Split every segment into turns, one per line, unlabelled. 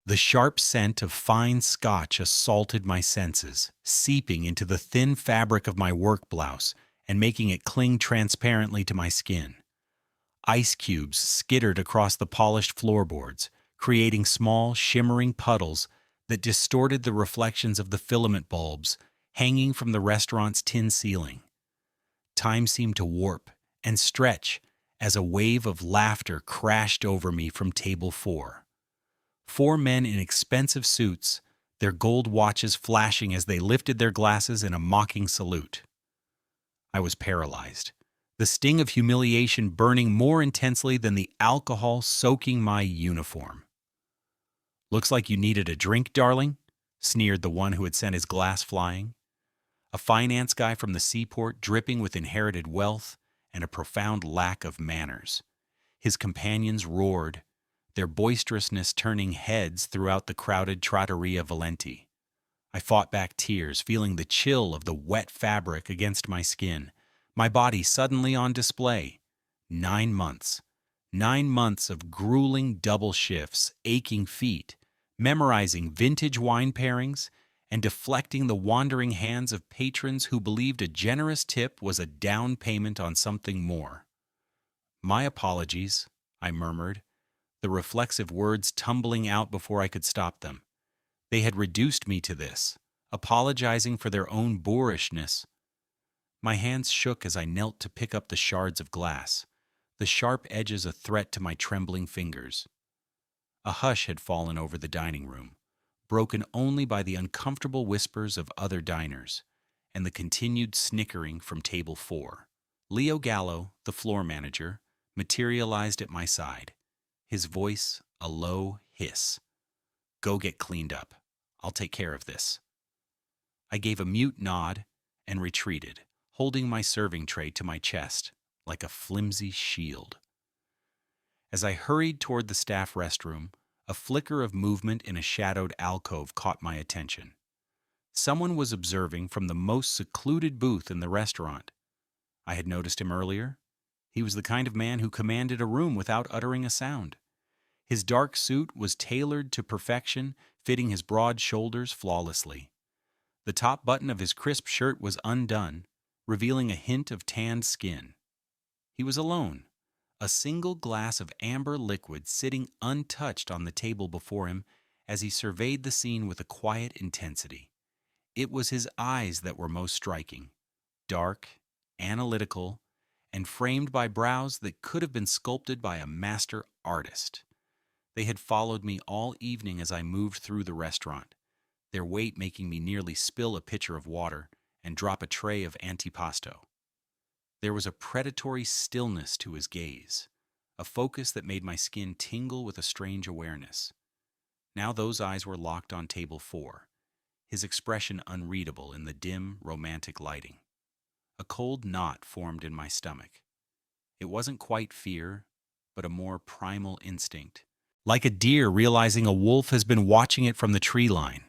The sharp scent of fine Scotch assaulted my senses, seeping into the thin fabric of my work blouse and making it cling transparently to my skin. Ice cubes skittered across the polished floorboards, creating small, shimmering puddles that distorted the reflections of the filament bulbs hanging from the restaurant's tin ceiling. Time seemed to warp and stretch as a wave of laughter crashed over me from table 4. 4 men in expensive suits, their gold watches flashing as they lifted their glasses in a mocking salute. I was paralyzed, the sting of humiliation burning more intensely than the alcohol soaking my uniform. "Looks like you needed a drink, darling," sneered the one who had sent his glass flying. A finance guy from the seaport dripping with inherited wealth and a profound lack of manners. His companions roared, their boisterousness turning heads throughout the crowded Trattoria Valenti. I fought back tears, feeling the chill of the wet fabric against my skin, my body suddenly on display. 9 months. 9 months of grueling double shifts, aching feet, memorizing vintage wine pairings, and deflecting the wandering hands of patrons who believed a generous tip was a down payment on something more. "My apologies," I murmured, the reflexive words tumbling out before I could stop them. They had reduced me to this, apologizing for their own boorishness. My hands shook as I knelt to pick up the shards of glass, the sharp edges a threat to my trembling fingers. A hush had fallen over the dining room, broken only by the uncomfortable whispers of other diners and the continued snickering from table 4. Leo Gallo, the floor manager, materialized at my side, his voice a low hiss. "Go get cleaned up. I'll take care of this." I gave a mute nod and retreated, holding my serving tray to my chest like a flimsy shield. As I hurried toward the staff restroom, a flicker of movement in a shadowed alcove caught my attention. Someone was observing from the most secluded booth in the restaurant. I had noticed him earlier. He was the kind of man who commanded a room without uttering a sound. His dark suit was tailored to perfection, fitting his broad shoulders flawlessly. The top button of his crisp shirt was undone, revealing a hint of tanned skin. He was alone, a single glass of amber liquid sitting untouched on the table before him as he surveyed the scene with a quiet intensity. It was his eyes that were most striking, dark, analytical, and framed by brows that could have been sculpted by a master artist. They had followed me all evening as I moved through the restaurant, their weight making me nearly spill a pitcher of water and drop a tray of antipasto. There was a predatory stillness to his gaze, a focus that made my skin tingle with a strange awareness. Now those eyes were locked on table 4, his expression unreadable in the dim, romantic lighting. A cold knot formed in my stomach. It wasn't quite fear, but a more primal instinct, like a deer realizing a wolf has been watching it from the tree line.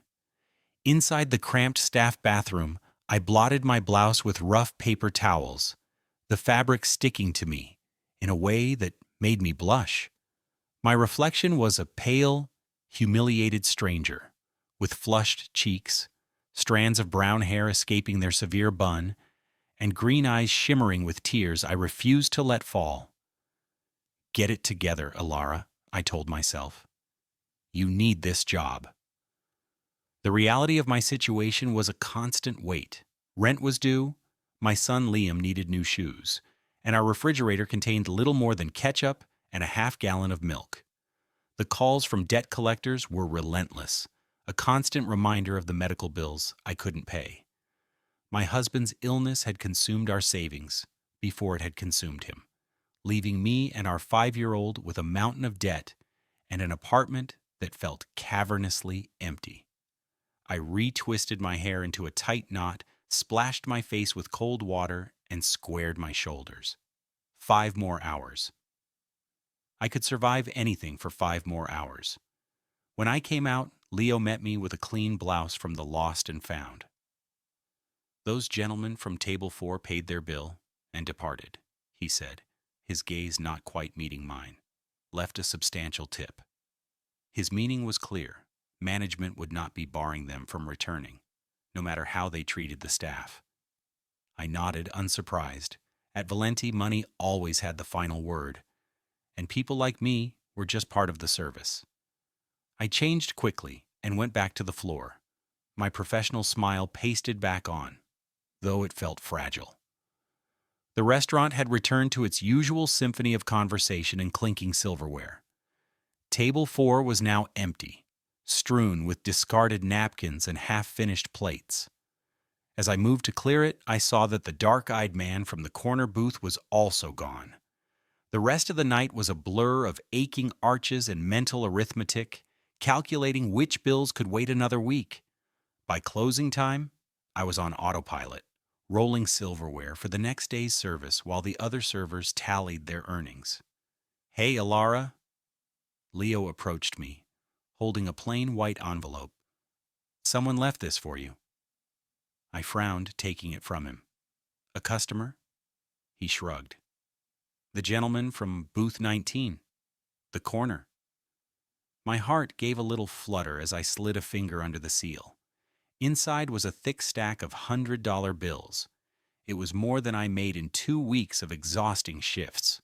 Inside the cramped staff bathroom, I blotted my blouse with rough paper towels, the fabric sticking to me in a way that made me blush. My reflection was a pale, humiliated stranger, with flushed cheeks, strands of brown hair escaping their severe bun, and green eyes shimmering with tears I refused to let fall. "Get it together, Alara," I told myself. "You need this job." The reality of my situation was a constant weight. Rent was due, my son Liam needed new shoes, and our refrigerator contained little more than ketchup and a half-gallon of milk. The calls from debt collectors were relentless, a constant reminder of the medical bills I couldn't pay. My husband's illness had consumed our savings before it had consumed him, leaving me and our 5-year-old with a mountain of debt and an apartment that felt cavernously empty. I retwisted my hair into a tight knot, splashed my face with cold water, and squared my shoulders. 5 more hours. I could survive anything for 5 more hours. When I came out, Leo met me with a clean blouse from the Lost and Found. "Those gentlemen from table 4 paid their bill and departed," he said, his gaze not quite meeting mine. "Left a substantial tip." His meaning was clear. Management would not be barring them from returning, no matter how they treated the staff. I nodded, unsurprised. At Valenti, money always had the final word, and people like me were just part of the service. I changed quickly and went back to the floor, my professional smile pasted back on, though it felt fragile. The restaurant had returned to its usual symphony of conversation and clinking silverware. Table 4 was now empty, strewn with discarded napkins and half-finished plates. As I moved to clear it, I saw that the dark-eyed man from the corner booth was also gone. The rest of the night was a blur of aching arches and mental arithmetic, calculating which bills could wait another week. By closing time, I was on autopilot, rolling silverware for the next day's service while the other servers tallied their earnings. "Hey, Alara." Leo approached me, holding a plain white envelope. "Someone left this for you." I frowned, taking it from him. "A customer?" He shrugged. "The gentleman from booth 19. The corner." My heart gave a little flutter as I slid a finger under the seal. Inside was a thick stack of $100 bills. It was more than I made in 2 weeks of exhausting shifts.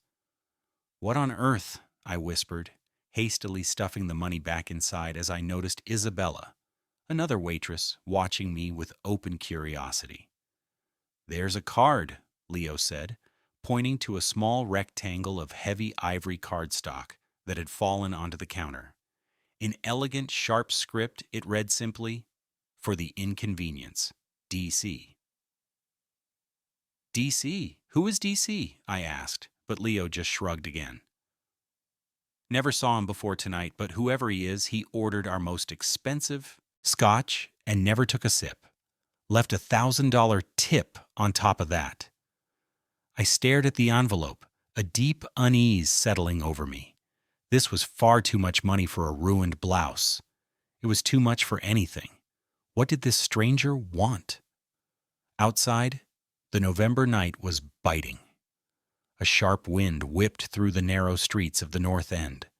"What on earth?" I whispered, hastily stuffing the money back inside as I noticed Isabella, another waitress, watching me with open curiosity. "There's a card," Leo said, pointing to a small rectangle of heavy ivory cardstock that had fallen onto the counter. In elegant, sharp script, it read simply, "For the inconvenience, DC." "DC? Who is DC?" I asked, but Leo just shrugged again. "Never saw him before tonight, but whoever he is, he ordered our most expensive scotch and never took a sip. Left a $1,000 tip on top of that." I stared at the envelope, a deep unease settling over me. This was far too much money for a ruined blouse. It was too much for anything. What did this stranger want? Outside, the November night was biting. A sharp wind whipped through the narrow streets of the North End.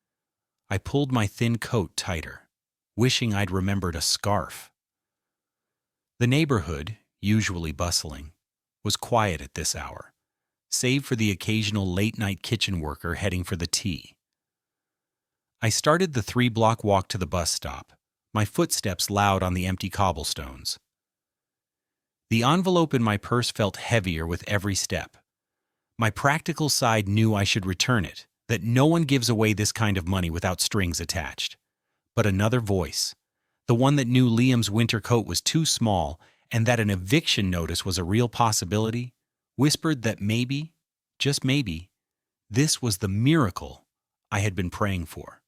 I pulled my thin coat tighter, wishing I'd remembered a scarf. The neighborhood, usually bustling, was quiet at this hour, save for the occasional late-night kitchen worker heading for the tea. I started the 3-block walk to the bus stop, my footsteps loud on the empty cobblestones. The envelope in my purse felt heavier with every step. My practical side knew I should return it, that no one gives away this kind of money without strings attached. But another voice, the one that knew Liam's winter coat was too small and that an eviction notice was a real possibility, whispered that maybe, just maybe, this was the miracle I had been praying for.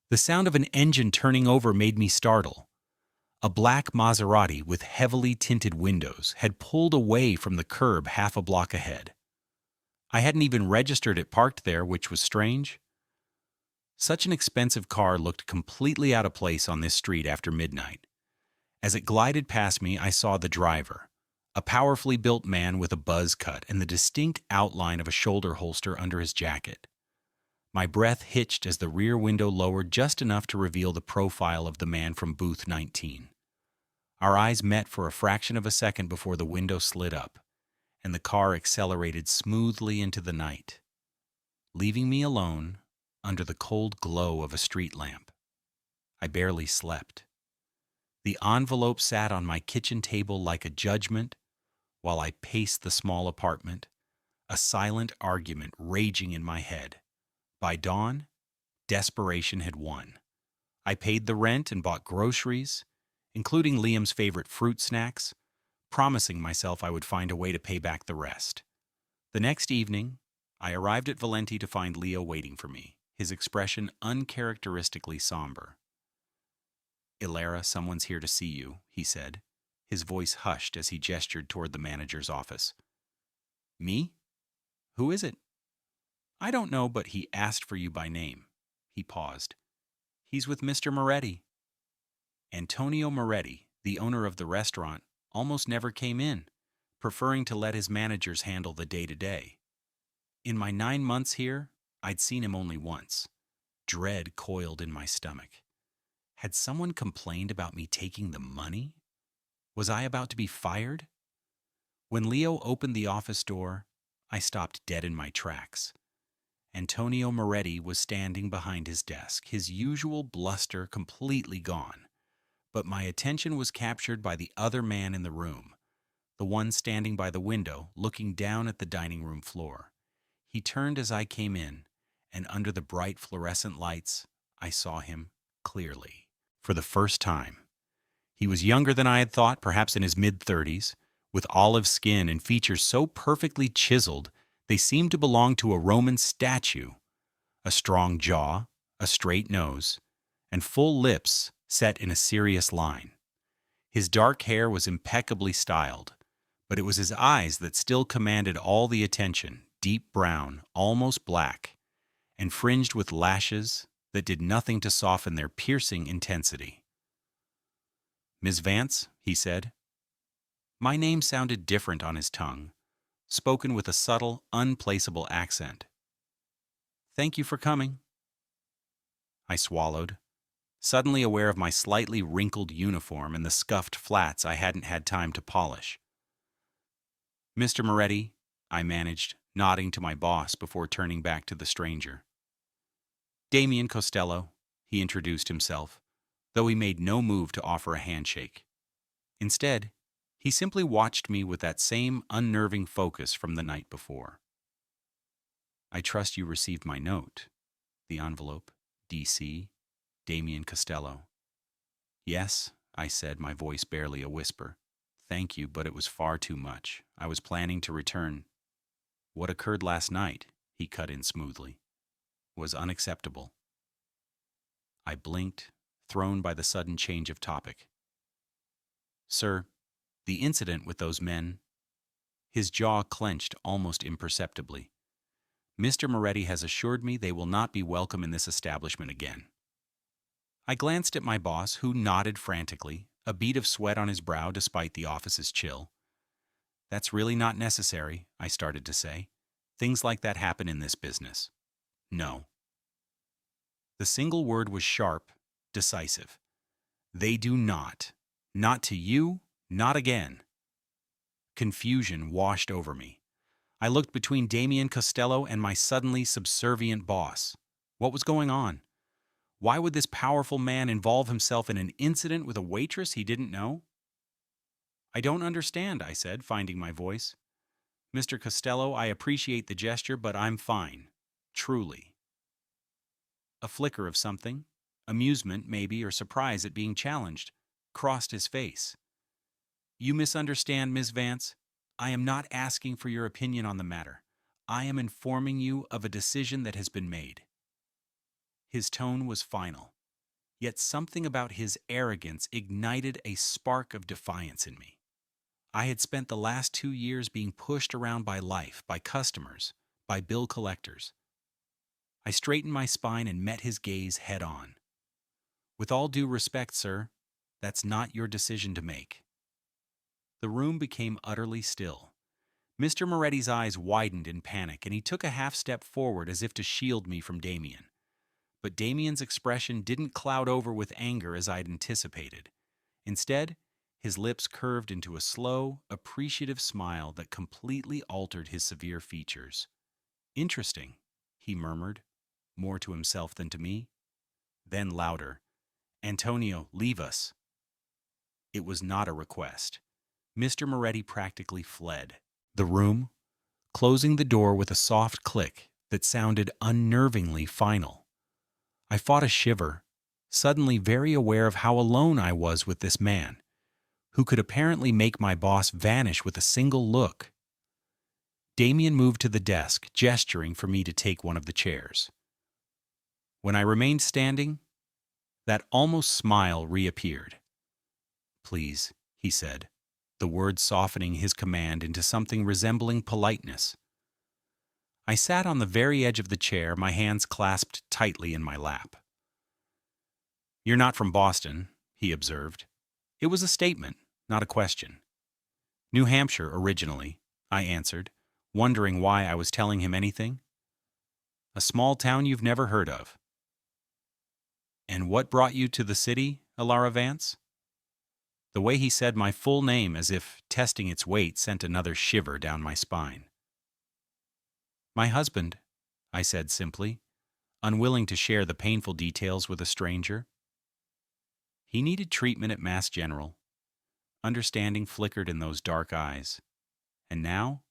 The sound of an engine turning over made me startle. A black Maserati with heavily tinted windows had pulled away from the curb half a block ahead. I hadn't even registered it parked there, which was strange. Such an expensive car looked completely out of place on this street after midnight. As it glided past me, I saw the driver, a powerfully built man with a buzz cut and the distinct outline of a shoulder holster under his jacket. My breath hitched as the rear window lowered just enough to reveal the profile of the man from booth 19. Our eyes met for a fraction of a second before the window slid up, and the car accelerated smoothly into the night, leaving me alone under the cold glow of a street lamp. I barely slept. The envelope sat on my kitchen table like a judgment while I paced the small apartment, a silent argument raging in my head. By dawn, desperation had won. I paid the rent and bought groceries, including Liam's favorite fruit snacks, promising myself I would find a way to pay back the rest. The next evening, I arrived at Valenti to find Leo waiting for me, his expression uncharacteristically somber. "Ilara, someone's here to see you," he said, his voice hushed as he gestured toward the manager's office. "Me? Who is it?" "I don't know, but he asked for you by name." He paused. "He's with Mr. Moretti." Antonio Moretti, the owner of the restaurant, almost never came in, preferring to let his managers handle the day-to-day. In my 9 months here, I'd seen him only once. Dread coiled in my stomach. Had someone complained about me taking the money? Was I about to be fired? When Leo opened the office door, I stopped dead in my tracks. Antonio Moretti was standing behind his desk, his usual bluster completely gone. But my attention was captured by the other man in the room, the one standing by the window, looking down at the dining room floor. He turned as I came in, and under the bright fluorescent lights, I saw him clearly. For the first time. He was younger than I had thought, perhaps in his mid-30s, with olive skin and features so perfectly chiseled they seemed to belong to a Roman statue. A strong jaw, a straight nose, and full lips set in a serious line. His dark hair was impeccably styled, but it was his eyes that still commanded all the attention, deep brown, almost black, and fringed with lashes that did nothing to soften their piercing intensity. "Miss Vance," he said. My name sounded different on his tongue, spoken with a subtle, unplaceable accent. "Thank you for coming." I swallowed, suddenly aware of my slightly wrinkled uniform and the scuffed flats I hadn't had time to polish. "Mr. Moretti," I managed, nodding to my boss before turning back to the stranger. "Damien Costello," he introduced himself, though he made no move to offer a handshake. Instead, he simply watched me with that same unnerving focus from the night before. "I trust you received my note." The envelope, D.C., Damien Costello. "Yes," I said, my voice barely a whisper. "Thank you, but it was far too much. I was planning to return." "What occurred last night," he cut in smoothly, "was unacceptable." I blinked, thrown by the sudden change of topic. "Sir, the incident with those men—" His jaw clenched almost imperceptibly. "Mr. Moretti has assured me they will not be welcome in this establishment again." I glanced at my boss, who nodded frantically, a bead of sweat on his brow despite the office's chill. "That's really not necessary," I started to say. "Things like that happen in this business." "No." The single word was sharp, decisive. "They do not. Not to you, not again." Confusion washed over me. I looked between Damien Costello and my suddenly subservient boss. What was going on? Why would this powerful man involve himself in an incident with a waitress he didn't know? "I don't understand," I said, finding my voice. "Mr. Costello, I appreciate the gesture, but I'm fine. Truly." A flicker of something, amusement maybe, or surprise at being challenged, crossed his face. "You misunderstand, Miss Vance. I am not asking for your opinion on the matter. I am informing you of a decision that has been made." His tone was final, yet something about his arrogance ignited a spark of defiance in me. I had spent the last 2 years being pushed around by life, by customers, by bill collectors. I straightened my spine and met his gaze head on. "With all due respect, sir, that's not your decision to make." The room became utterly still. Mr. Moretti's eyes widened in panic, and he took a half step forward as if to shield me from Damien. But Damien's expression didn't cloud over with anger as I'd anticipated. Instead, his lips curved into a slow, appreciative smile that completely altered his severe features. "Interesting," he murmured, more to himself than to me. Then louder, "Antonio, leave us." It was not a request. Mr. Moretti practically fled the room, closing the door with a soft click that sounded unnervingly final. I fought a shiver, suddenly very aware of how alone I was with this man, who could apparently make my boss vanish with a single look. Damien moved to the desk, gesturing for me to take one of the chairs. When I remained standing, that almost smile reappeared. "Please," he said, the words softening his command into something resembling politeness. I sat on the very edge of the chair, my hands clasped tightly in my lap. "You're not from Boston," he observed. It was a statement, not a question. "New Hampshire, originally," I answered, wondering why I was telling him anything. "A small town you've never heard of." And what brought you to the city, Alara Vance? The way he said my full name as if testing its weight sent another shiver down my spine. My husband, I said simply, unwilling to share the painful details with a stranger. He needed treatment at Mass General. Understanding flickered in those dark eyes. And now?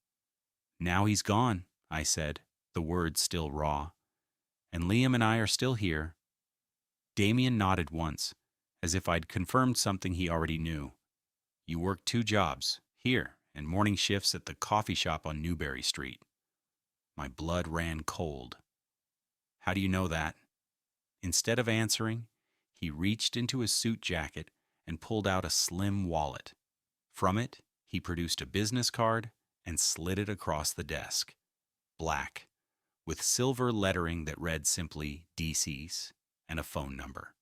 Now he's gone, I said, the words still raw. And Liam and I are still here. Damien nodded once, as if I'd confirmed something he already knew. You work 2 jobs, here, and morning shifts at the coffee shop on Newberry Street. My blood ran cold. How do you know that? Instead of answering, he reached into his suit jacket and pulled out a slim wallet. From it, he produced a business card and slid it across the desk. Black, with silver lettering that read simply DC's and a phone number.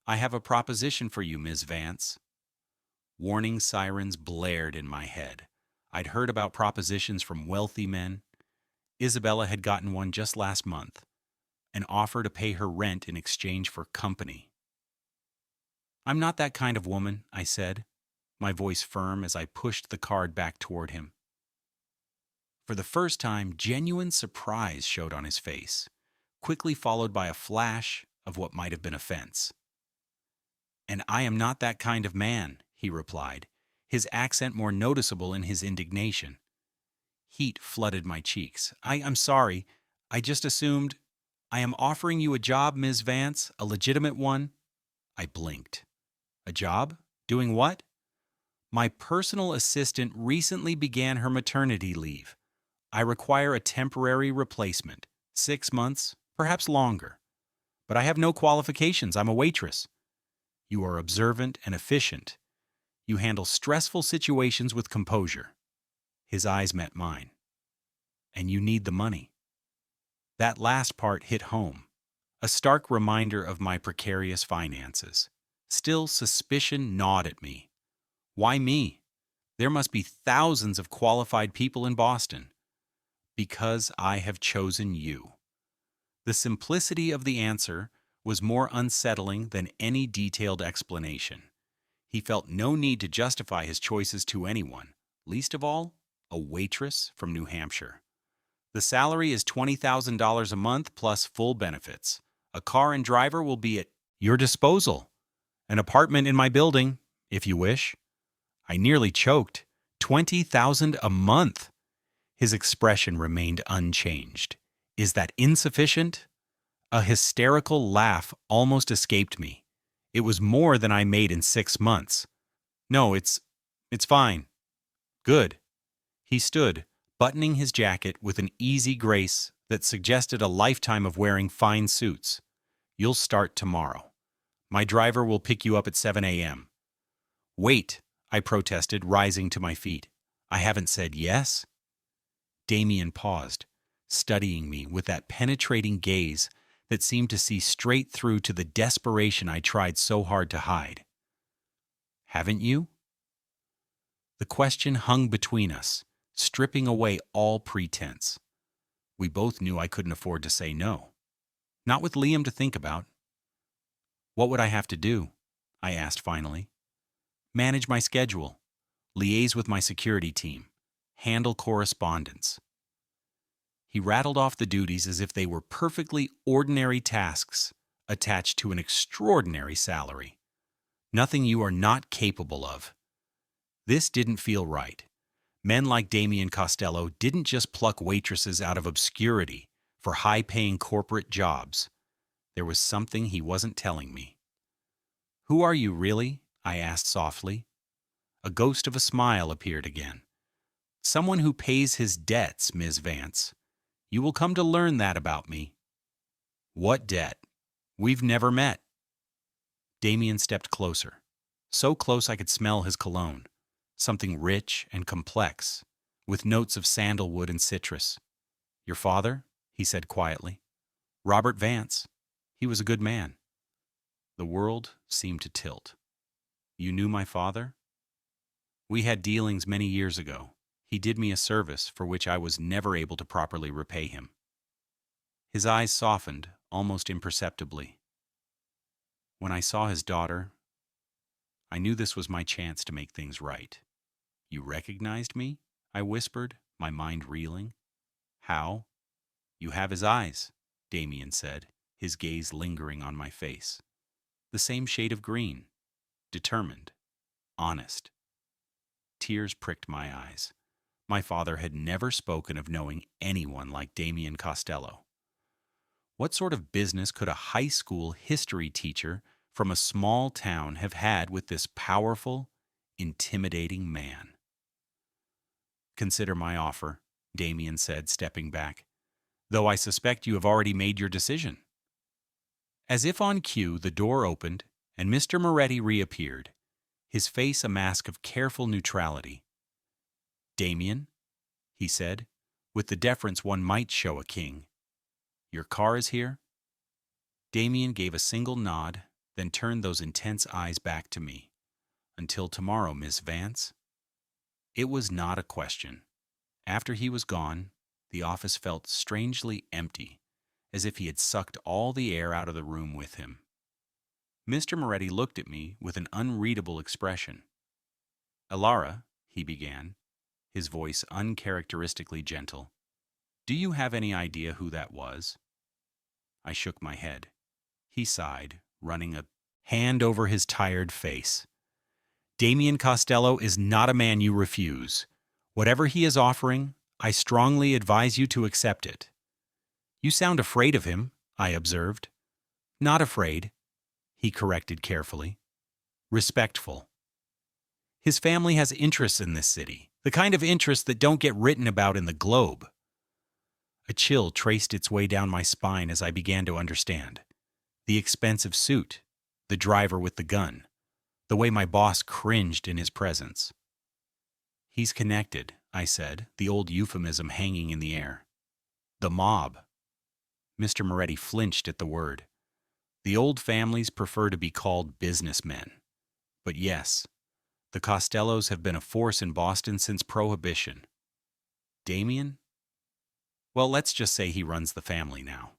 I have a proposition for you, Ms. Vance. Warning sirens blared in my head. I'd heard about propositions from wealthy men. Isabella had gotten one just last month, an offer to pay her rent in exchange for company. I'm not that kind of woman, I said, my voice firm as I pushed the card back toward him. For the first time, genuine surprise showed on his face, quickly followed by a flash of what might have been offense. And I am not that kind of man, he replied, his accent more noticeable in his indignation. Heat flooded my cheeks. I'm sorry. I just assumed. I am offering you a job, Ms. Vance, a legitimate one. I blinked. A job? Doing what? My personal assistant recently began her maternity leave. I require a temporary replacement. 6 months, perhaps longer. But I have no qualifications. I'm a waitress. You are observant and efficient. You handle stressful situations with composure. His eyes met mine. And you need the money. That last part hit home, a stark reminder of my precarious finances. Still, suspicion gnawed at me. Why me? There must be thousands of qualified people in Boston. Because I have chosen you. The simplicity of the answer was more unsettling than any detailed explanation. He felt no need to justify his choices to anyone, least of all, a waitress from New Hampshire. The salary is $20,000 a month plus full benefits. A car and driver will be at your disposal. An apartment in my building, if you wish. I nearly choked. $20,000 a month. His expression remained unchanged. Is that insufficient? A hysterical laugh almost escaped me. It was more than I made in 6 months. No, it's fine. Good. He stood, buttoning his jacket with an easy grace that suggested a lifetime of wearing fine suits. You'll start tomorrow. My driver will pick you up at 7 a.m. Wait, I protested, rising to my feet. I haven't said yes. Damien paused, studying me with that penetrating gaze that seemed to see straight through to the desperation I tried so hard to hide. Haven't you? The question hung between us, stripping away all pretense. We both knew I couldn't afford to say no. Not with Liam to think about. What would I have to do? I asked finally. Manage my schedule, liaise with my security team, handle correspondence. He rattled off the duties as if they were perfectly ordinary tasks attached to an extraordinary salary. Nothing you are not capable of. This didn't feel right. Men like Damien Costello didn't just pluck waitresses out of obscurity for high-paying corporate jobs. There was something he wasn't telling me. Who are you, really? I asked softly. A ghost of a smile appeared again. Someone who pays his debts, Ms. Vance. You will come to learn that about me. What debt? We've never met. Damien stepped closer, so close I could smell his cologne, something rich and complex, with notes of sandalwood and citrus. Your father? He said quietly. Robert Vance. He was a good man. The world seemed to tilt. You knew my father? We had dealings many years ago. He did me a service for which I was never able to properly repay him. His eyes softened, almost imperceptibly. When I saw his daughter, I knew this was my chance to make things right. You recognized me? I whispered, my mind reeling. How? You have his eyes, Damien said, his gaze lingering on my face. The same shade of green, determined, honest. Tears pricked my eyes. My father had never spoken of knowing anyone like Damien Costello. What sort of business could a high school history teacher from a small town have had with this powerful, intimidating man? Consider my offer, Damien said, stepping back, though I suspect you have already made your decision. As if on cue, the door opened, and Mr. Moretti reappeared, his face a mask of careful neutrality. Damien, he said, with the deference one might show a king. Your car is here? Damien gave a single nod, then turned those intense eyes back to me. Until tomorrow, Miss Vance. It was not a question. After he was gone, the office felt strangely empty, as if he had sucked all the air out of the room with him. Mr. Moretti looked at me with an unreadable expression. Elara, he began, his voice uncharacteristically gentle, do you have any idea who that was? I shook my head. He sighed, running a hand over his tired face. Damien Costello is not a man you refuse. Whatever he is offering, I strongly advise you to accept it. You sound afraid of him, I observed. Not afraid, he corrected carefully. Respectful. His family has interests in this city, the kind of interests that don't get written about in the Globe. A chill traced its way down my spine as I began to understand. The expensive suit, the driver with the gun, the way my boss cringed in his presence. He's connected, I said, the old euphemism hanging in the air. The mob. Mr. Moretti flinched at the word. The old families prefer to be called businessmen. But yes, the Costellos have been a force in Boston since Prohibition. Damien? Well, let's just say he runs the family now.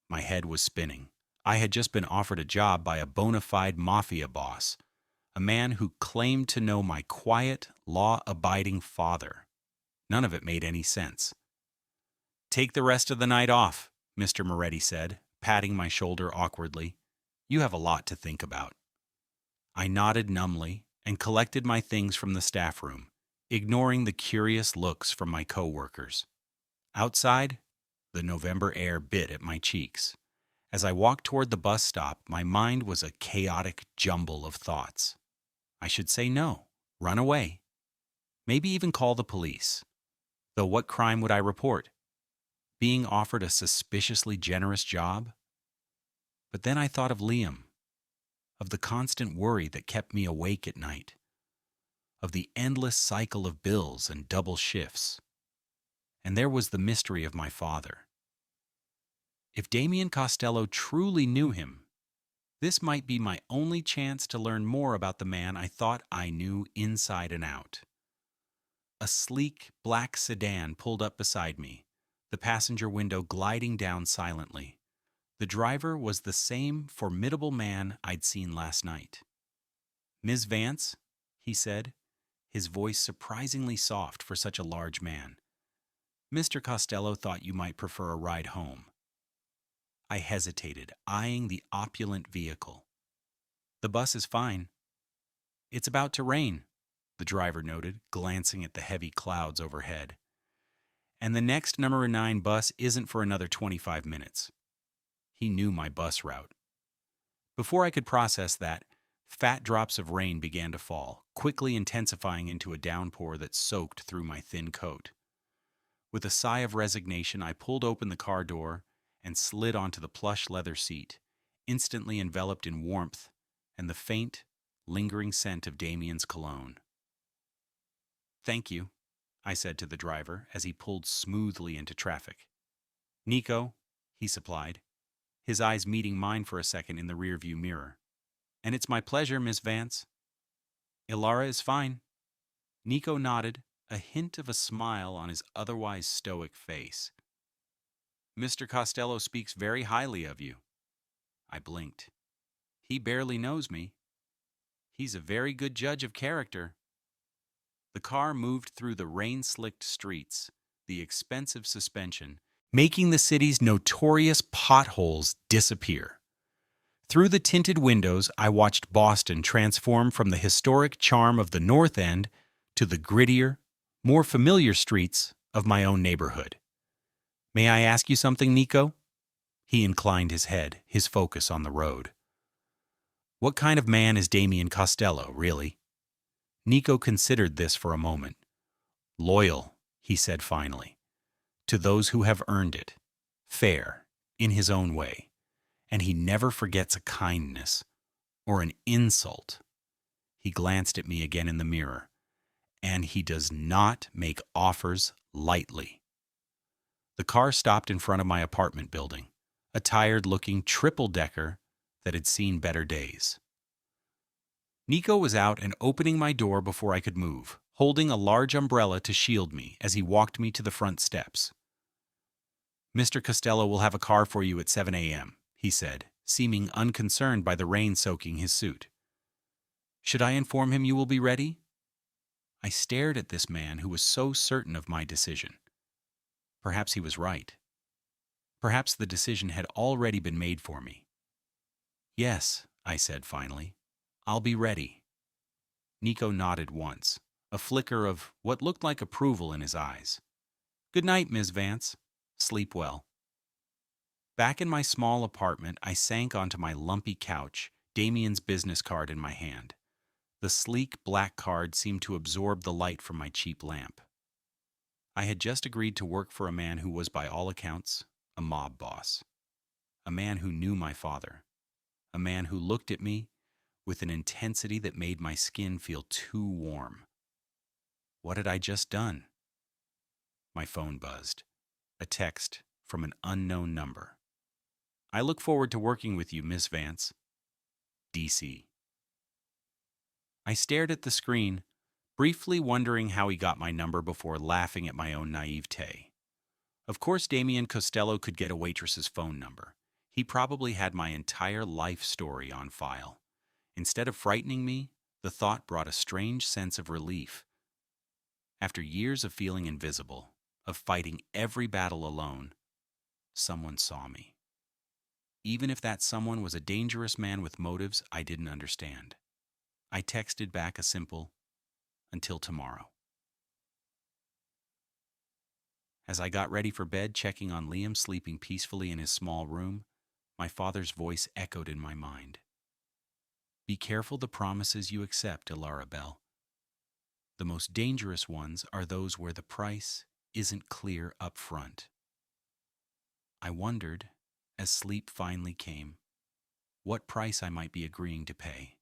My head was spinning. I had just been offered a job by a bona fide Mafia boss, a man who claimed to know my quiet, law-abiding father. None of it made any sense. Take the rest of the night off, Mr. Moretti said, patting my shoulder awkwardly. You have a lot to think about. I nodded numbly and collected my things from the staff room, ignoring the curious looks from my co-workers. Outside, the November air bit at my cheeks. As I walked toward the bus stop, my mind was a chaotic jumble of thoughts. I should say no, run away, maybe even call the police. Though what crime would I report? Being offered a suspiciously generous job? But then I thought of Liam, of the constant worry that kept me awake at night, of the endless cycle of bills and double shifts. And there was the mystery of my father. If Damien Costello truly knew him, this might be my only chance to learn more about the man I thought I knew inside and out. A sleek, black sedan pulled up beside me, the passenger window gliding down silently. The driver was the same formidable man I'd seen last night. Ms. Vance, he said, his voice surprisingly soft for such a large man. Mr. Costello thought you might prefer a ride home. I hesitated, eyeing the opulent vehicle. The bus is fine. It's about to rain, the driver noted, glancing at the heavy clouds overhead. And the next number 9 bus isn't for another 25 minutes. He knew my bus route. Before I could process that, fat drops of rain began to fall, quickly intensifying into a downpour that soaked through my thin coat. With a sigh of resignation, I pulled open the car door and slid onto the plush leather seat, instantly enveloped in warmth and the faint, lingering scent of Damien's cologne. Thank you, I said to the driver as he pulled smoothly into traffic. Nico, he supplied, his eyes meeting mine for a second in the rearview mirror. And it's my pleasure, Miss Vance. Elara is fine. Nico nodded, a hint of a smile on his otherwise stoic face. Mr. Costello speaks very highly of you. I blinked. He barely knows me. He's a very good judge of character. The car moved through the rain-slicked streets, the expensive suspension, making the city's notorious potholes disappear. Through the tinted windows, I watched Boston transform from the historic charm of the North End to the grittier, more familiar streets of my own neighborhood. May I ask you something, Nico? He inclined his head, his focus on the road. What kind of man is Damien Costello, really? Nico considered this for a moment. Loyal, he said finally, to those who have earned it. Fair, in his own way. And he never forgets a kindness or an insult. He glanced at me again in the mirror. And he does not make offers lightly. The car stopped in front of my apartment building, a tired-looking triple-decker that had seen better days. Nico was out and opening my door before I could move, holding a large umbrella to shield me as he walked me to the front steps. Mr. Costello will have a car for you at 7 a.m., he said, seeming unconcerned by the rain soaking his suit. Should I inform him you will be ready? I stared at this man who was so certain of my decision. Perhaps he was right. Perhaps the decision had already been made for me. Yes, I said finally. I'll be ready. Nico nodded once, a flicker of what looked like approval in his eyes. Good night, Ms. Vance. Sleep well. Back in my small apartment, I sank onto my lumpy couch, Damien's business card in my hand. The sleek black card seemed to absorb the light from my cheap lamp. I had just agreed to work for a man who was, by all accounts, a mob boss. A man who knew my father. A man who looked at me with an intensity that made my skin feel too warm. What had I just done? My phone buzzed. A text from an unknown number. I look forward to working with you, Miss Vance. DC. I stared at the screen, briefly wondering how he got my number before laughing at my own naivete. Of course, Damien Costello could get a waitress's phone number. He probably had my entire life story on file. Instead of frightening me, the thought brought a strange sense of relief. After years of feeling invisible, of fighting every battle alone, someone saw me. Even if that someone was a dangerous man with motives I didn't understand. I texted back a simple, until tomorrow. As I got ready for bed, checking on Liam sleeping peacefully in his small room, my father's voice echoed in my mind. Be careful the promises you accept, Ilara Bell. The most dangerous ones are those where the price isn't clear up front. I wondered, as sleep finally came, what price I might be agreeing to pay,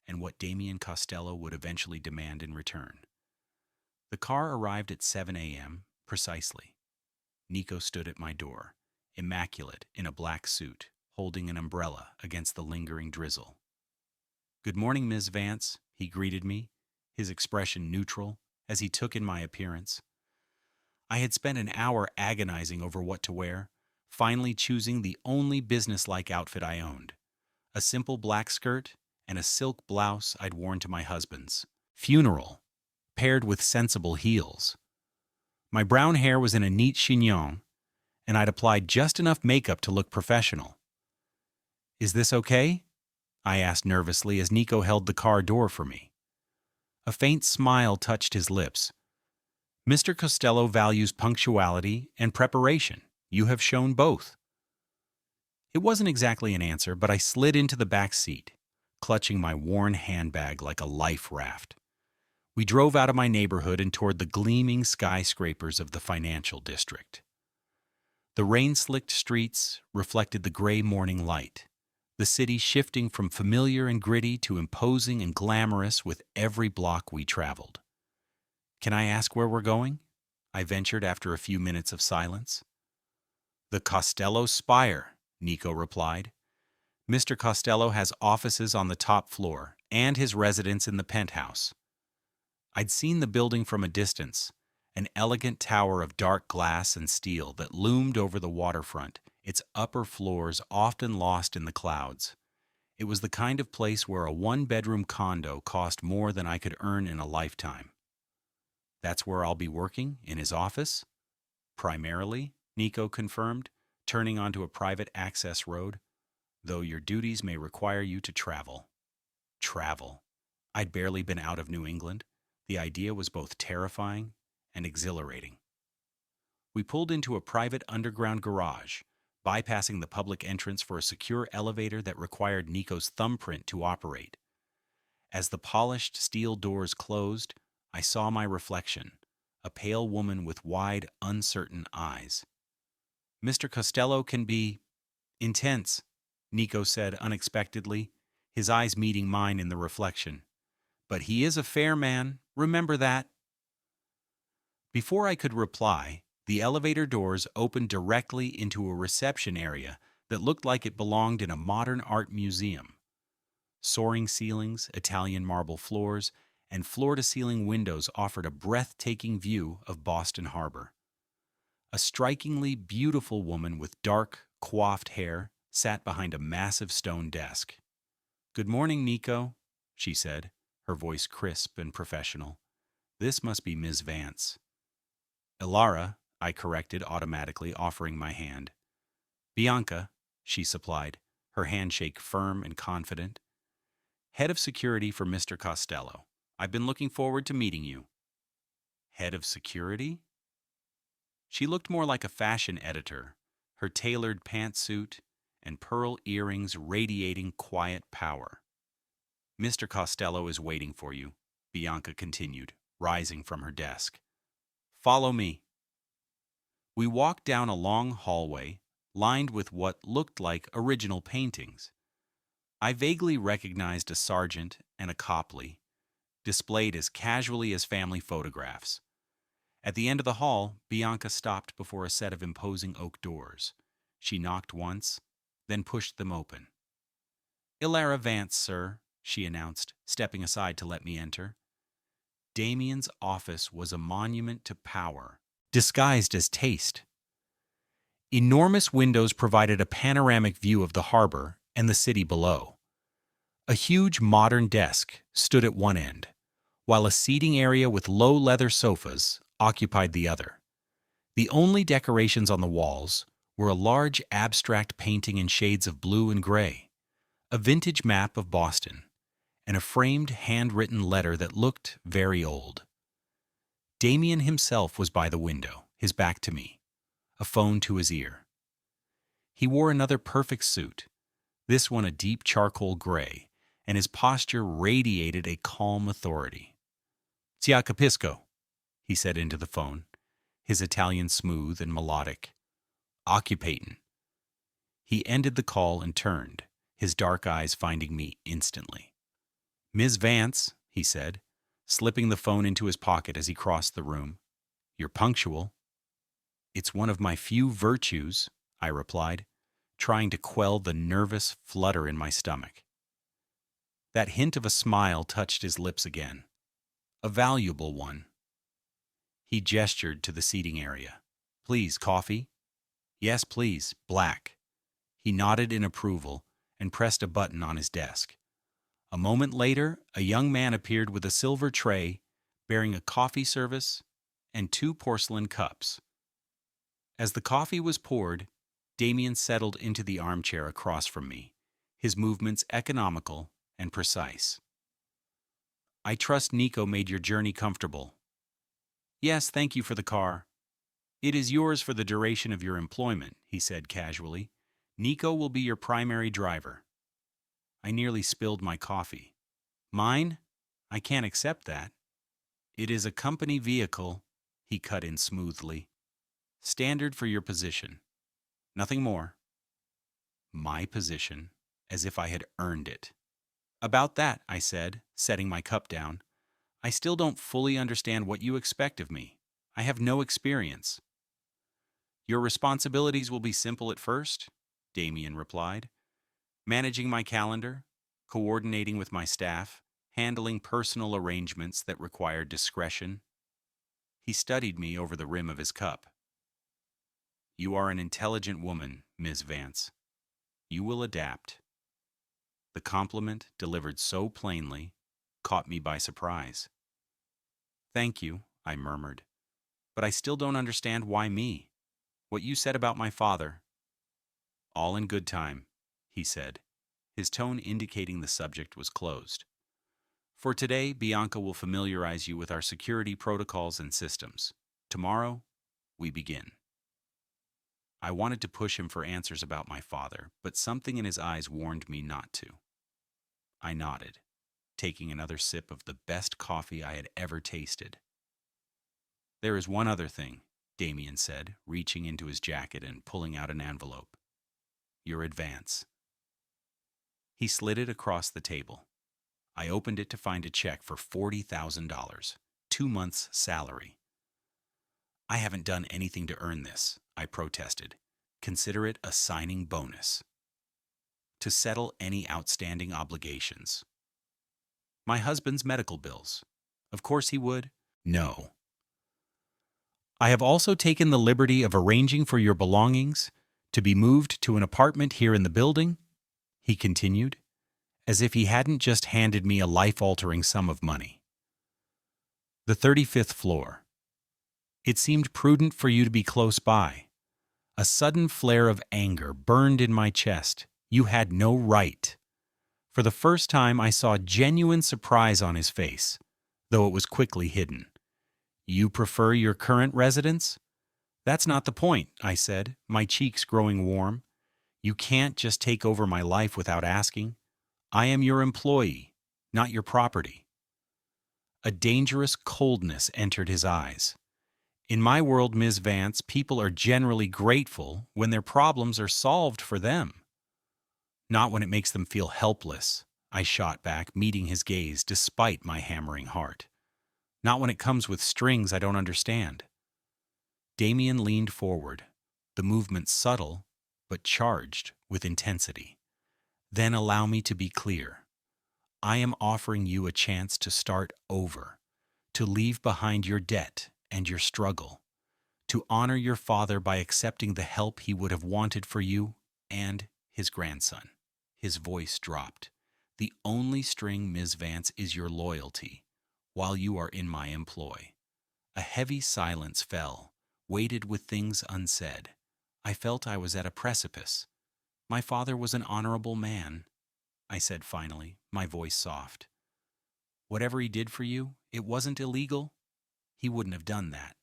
and what Damien Costello would eventually demand in return. The car arrived at 7 a.m., precisely. Nico stood at my door, immaculate in a black suit, holding an umbrella against the lingering drizzle. Good morning, Ms. Vance, he greeted me, his expression neutral as he took in my appearance. I had spent an hour agonizing over what to wear, finally choosing the only businesslike outfit I owned, a simple black skirt and a silk blouse I'd worn to my husband's funeral, paired with sensible heels. My brown hair was in a neat chignon, and I'd applied just enough makeup to look professional. Is this okay? I asked nervously as Nico held the car door for me. A faint smile touched his lips. Mr. Costello values punctuality and preparation. You have shown both. It wasn't exactly an answer, but I slid into the back seat, clutching my worn handbag like a life raft. We drove out of my neighborhood and toward the gleaming skyscrapers of the financial district. The rain-slicked streets reflected the gray morning light, the city shifting from familiar and gritty to imposing and glamorous with every block we traveled. Can I ask where we're going? I ventured after a few minutes of silence. The Costello Spire, Nico replied. Mr. Costello has offices on the top floor and his residence in the penthouse. I'd seen the building from a distance, an elegant tower of dark glass and steel that loomed over the waterfront, its upper floors often lost in the clouds. It was the kind of place where a one-bedroom condo cost more than I could earn in a lifetime. That's where I'll be working, in his office? Primarily, Nico confirmed, turning onto a private access road, though your duties may require you to travel. Travel. I'd barely been out of New England. The idea was both terrifying and exhilarating. We pulled into a private underground garage, bypassing the public entrance for a secure elevator that required Nico's thumbprint to operate. As the polished steel doors closed, I saw my reflection, a pale woman with wide, uncertain eyes. Mr. Costello can be intense, Nico said unexpectedly, his eyes meeting mine in the reflection. But he is a fair man, remember that. Before I could reply, the elevator doors opened directly into a reception area that looked like it belonged in a modern art museum. Soaring ceilings, Italian marble floors, and floor-to-ceiling windows offered a breathtaking view of Boston Harbor. A strikingly beautiful woman with dark, coiffed hair sat behind a massive stone desk. "Good morning, Nico," she said, her voice crisp and professional. "This must be Ms. Vance." "Ilara," I corrected automatically, offering my hand. "Bianca," she supplied, her handshake firm and confident. "Head of security for Mr. Costello. I've been looking forward to meeting you." Head of security? She looked more like a fashion editor, her tailored pantsuit and pearl earrings radiating quiet power. "Mr. Costello is waiting for you," Bianca continued, rising from her desk. "Follow me." We walked down a long hallway, lined with what looked like original paintings. I vaguely recognized a sergeant and a Copley, displayed as casually as family photographs. At the end of the hall, Bianca stopped before a set of imposing oak doors. She knocked once, then pushed them open. "Ilara Vance, sir," she announced, stepping aside to let me enter. Damien's office was a monument to power, disguised as taste. Enormous windows provided a panoramic view of the harbor and the city below. A huge modern desk stood at one end, while a seating area with low leather sofas occupied the other. The only decorations on the walls were a large abstract painting in shades of blue and gray, a vintage map of Boston, and a framed handwritten letter that looked very old. Damien himself was by the window, his back to me, a phone to his ear. He wore another perfect suit, this one a deep charcoal gray, and his posture radiated a calm authority. "Sia capisco," he said into the phone, his Italian smooth and melodic. "Occupatin'." He ended the call and turned, his dark eyes finding me instantly. "Ms. Vance," he said, slipping the phone into his pocket as he crossed the room. "You're punctual." "It's one of my few virtues," I replied, trying to quell the nervous flutter in my stomach. That hint of a smile touched his lips again. A valuable one. He gestured to the seating area. "Please, coffee?" "Yes, please, black." He nodded in approval and pressed a button on his desk. A moment later, a young man appeared with a silver tray bearing a coffee service and 2 porcelain cups. As the coffee was poured, Damien settled into the armchair across from me, his movements economical and precise. "I trust Nico made your journey comfortable." "Yes, thank you for the car." "It is yours for the duration of your employment," he said casually. "Nico will be your primary driver." I nearly spilled my coffee. "Mine? I can't accept that." "It is a company vehicle," he cut in smoothly. "Standard for your position. Nothing more." My position, as if I had earned it. "About that," I said, setting my cup down. "I still don't fully understand what you expect of me. I have no experience." "Your responsibilities will be simple at first," Damien replied. "Managing my calendar, coordinating with my staff, handling personal arrangements that require discretion." He studied me over the rim of his cup. "You are an intelligent woman, Ms. Vance. You will adapt." The compliment, delivered so plainly, caught me by surprise. "Thank you," I murmured, "but I still don't understand why me. What you said about my father." "All in good time," he said, his tone indicating the subject was closed. "For today, Bianca will familiarize you with our security protocols and systems. Tomorrow, we begin." I wanted to push him for answers about my father, but something in his eyes warned me not to. I nodded, taking another sip of the best coffee I had ever tasted. "There is one other thing," Damien said, reaching into his jacket and pulling out an envelope. "Your advance." He slid it across the table. I opened it to find a check for $40,000, 2 months' salary. "I haven't done anything to earn this," I protested. "Consider it a signing bonus. To settle any outstanding obligations." "My husband's medical bills." "Of course he would." "No. I have also taken the liberty of arranging for your belongings to be moved to an apartment here in the building," he continued, as if he hadn't just handed me a life-altering sum of money. "The 35th floor. It seemed prudent for you to be close by." A sudden flare of anger burned in my chest. "You had no right." For the first time, I saw genuine surprise on his face, though it was quickly hidden. "You prefer your current residence?" "That's not the point," I said, my cheeks growing warm. "You can't just take over my life without asking. I am your employee, not your property." A dangerous coldness entered his eyes. "In my world, Ms. Vance, people are generally grateful when their problems are solved for them." "Not when it makes them feel helpless," I shot back, meeting his gaze despite my hammering heart. "Not when it comes with strings I don't understand." Damien leaned forward, the movement subtle but charged with intensity. "Then allow me to be clear. I am offering you a chance to start over, to leave behind your debt and your struggle, to honor your father by accepting the help he would have wanted for you and his grandson." His voice dropped. "The only string, Ms. Vance, is your loyalty, while you are in my employ." A heavy silence fell, weighted with things unsaid. I felt I was at a precipice. "My father was an honorable man," I said finally, my voice soft. "Whatever he did for you, it wasn't illegal. He wouldn't have done that."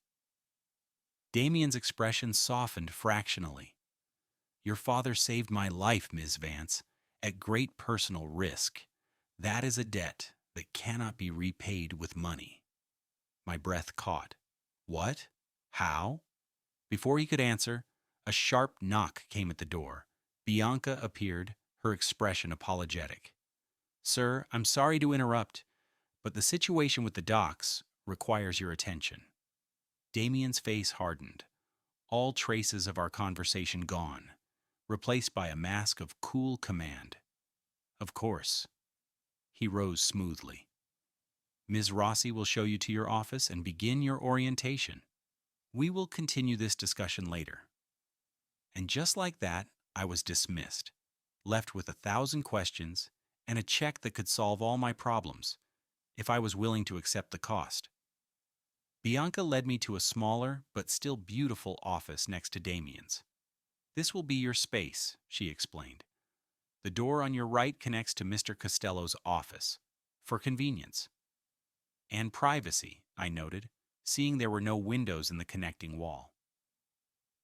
Damien's expression softened fractionally. "Your father saved my life, Ms. Vance, at great personal risk. That is a debt that cannot be repaid with money." My breath caught. "What? How?" Before he could answer, a sharp knock came at the door. Bianca appeared, her expression apologetic. "Sir, I'm sorry to interrupt, but the situation with the docks requires your attention." Damien's face hardened, all traces of our conversation gone, replaced by a mask of cool command. "Of course." He rose smoothly. "Ms. Rossi will show you to your office and begin your orientation. We will continue this discussion later." And just like that, I was dismissed, left with 1,000 questions and a check that could solve all my problems, if I was willing to accept the cost. Bianca led me to a smaller but still beautiful office next to Damien's. "This will be your space," she explained. "The door on your right connects to Mr. Costello's office, for convenience." "And privacy," I noted, seeing there were no windows in the connecting wall.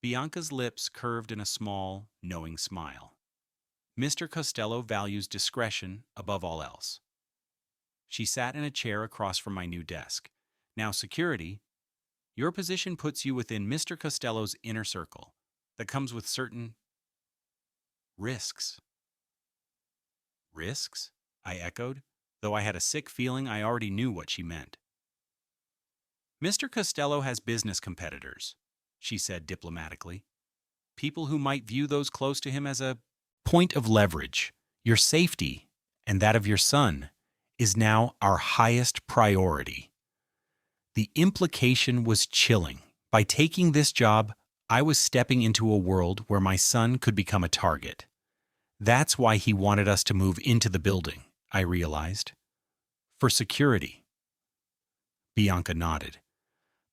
Bianca's lips curved in a small, knowing smile. "Mr. Costello values discretion above all else." She sat in a chair across from my new desk. "Now, security, your position puts you within Mr. Costello's inner circle. That comes with certain risks." "Risks?" I echoed, though I had a sick feeling I already knew what she meant. "Mr. Costello has business competitors," she said diplomatically. "People who might view those close to him as a point of leverage. Your safety, and that of your son, is now our highest priority." The implication was chilling. By taking this job, I was stepping into a world where my son could become a target. That's why he wanted us to move into the building, I realized. For security. Bianca nodded.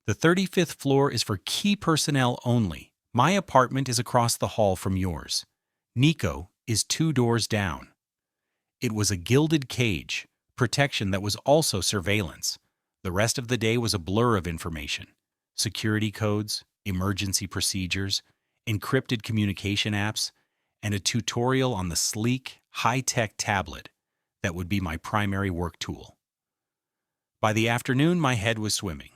The 35th floor is for key personnel only. My apartment is across the hall from yours. Nico is 2 doors down. It was a gilded cage, protection that was also surveillance. The rest of the day was a blur of information. Security codes, emergency procedures, encrypted communication apps, and a tutorial on the sleek, high-tech tablet that would be my primary work tool. By the afternoon, my head was swimming.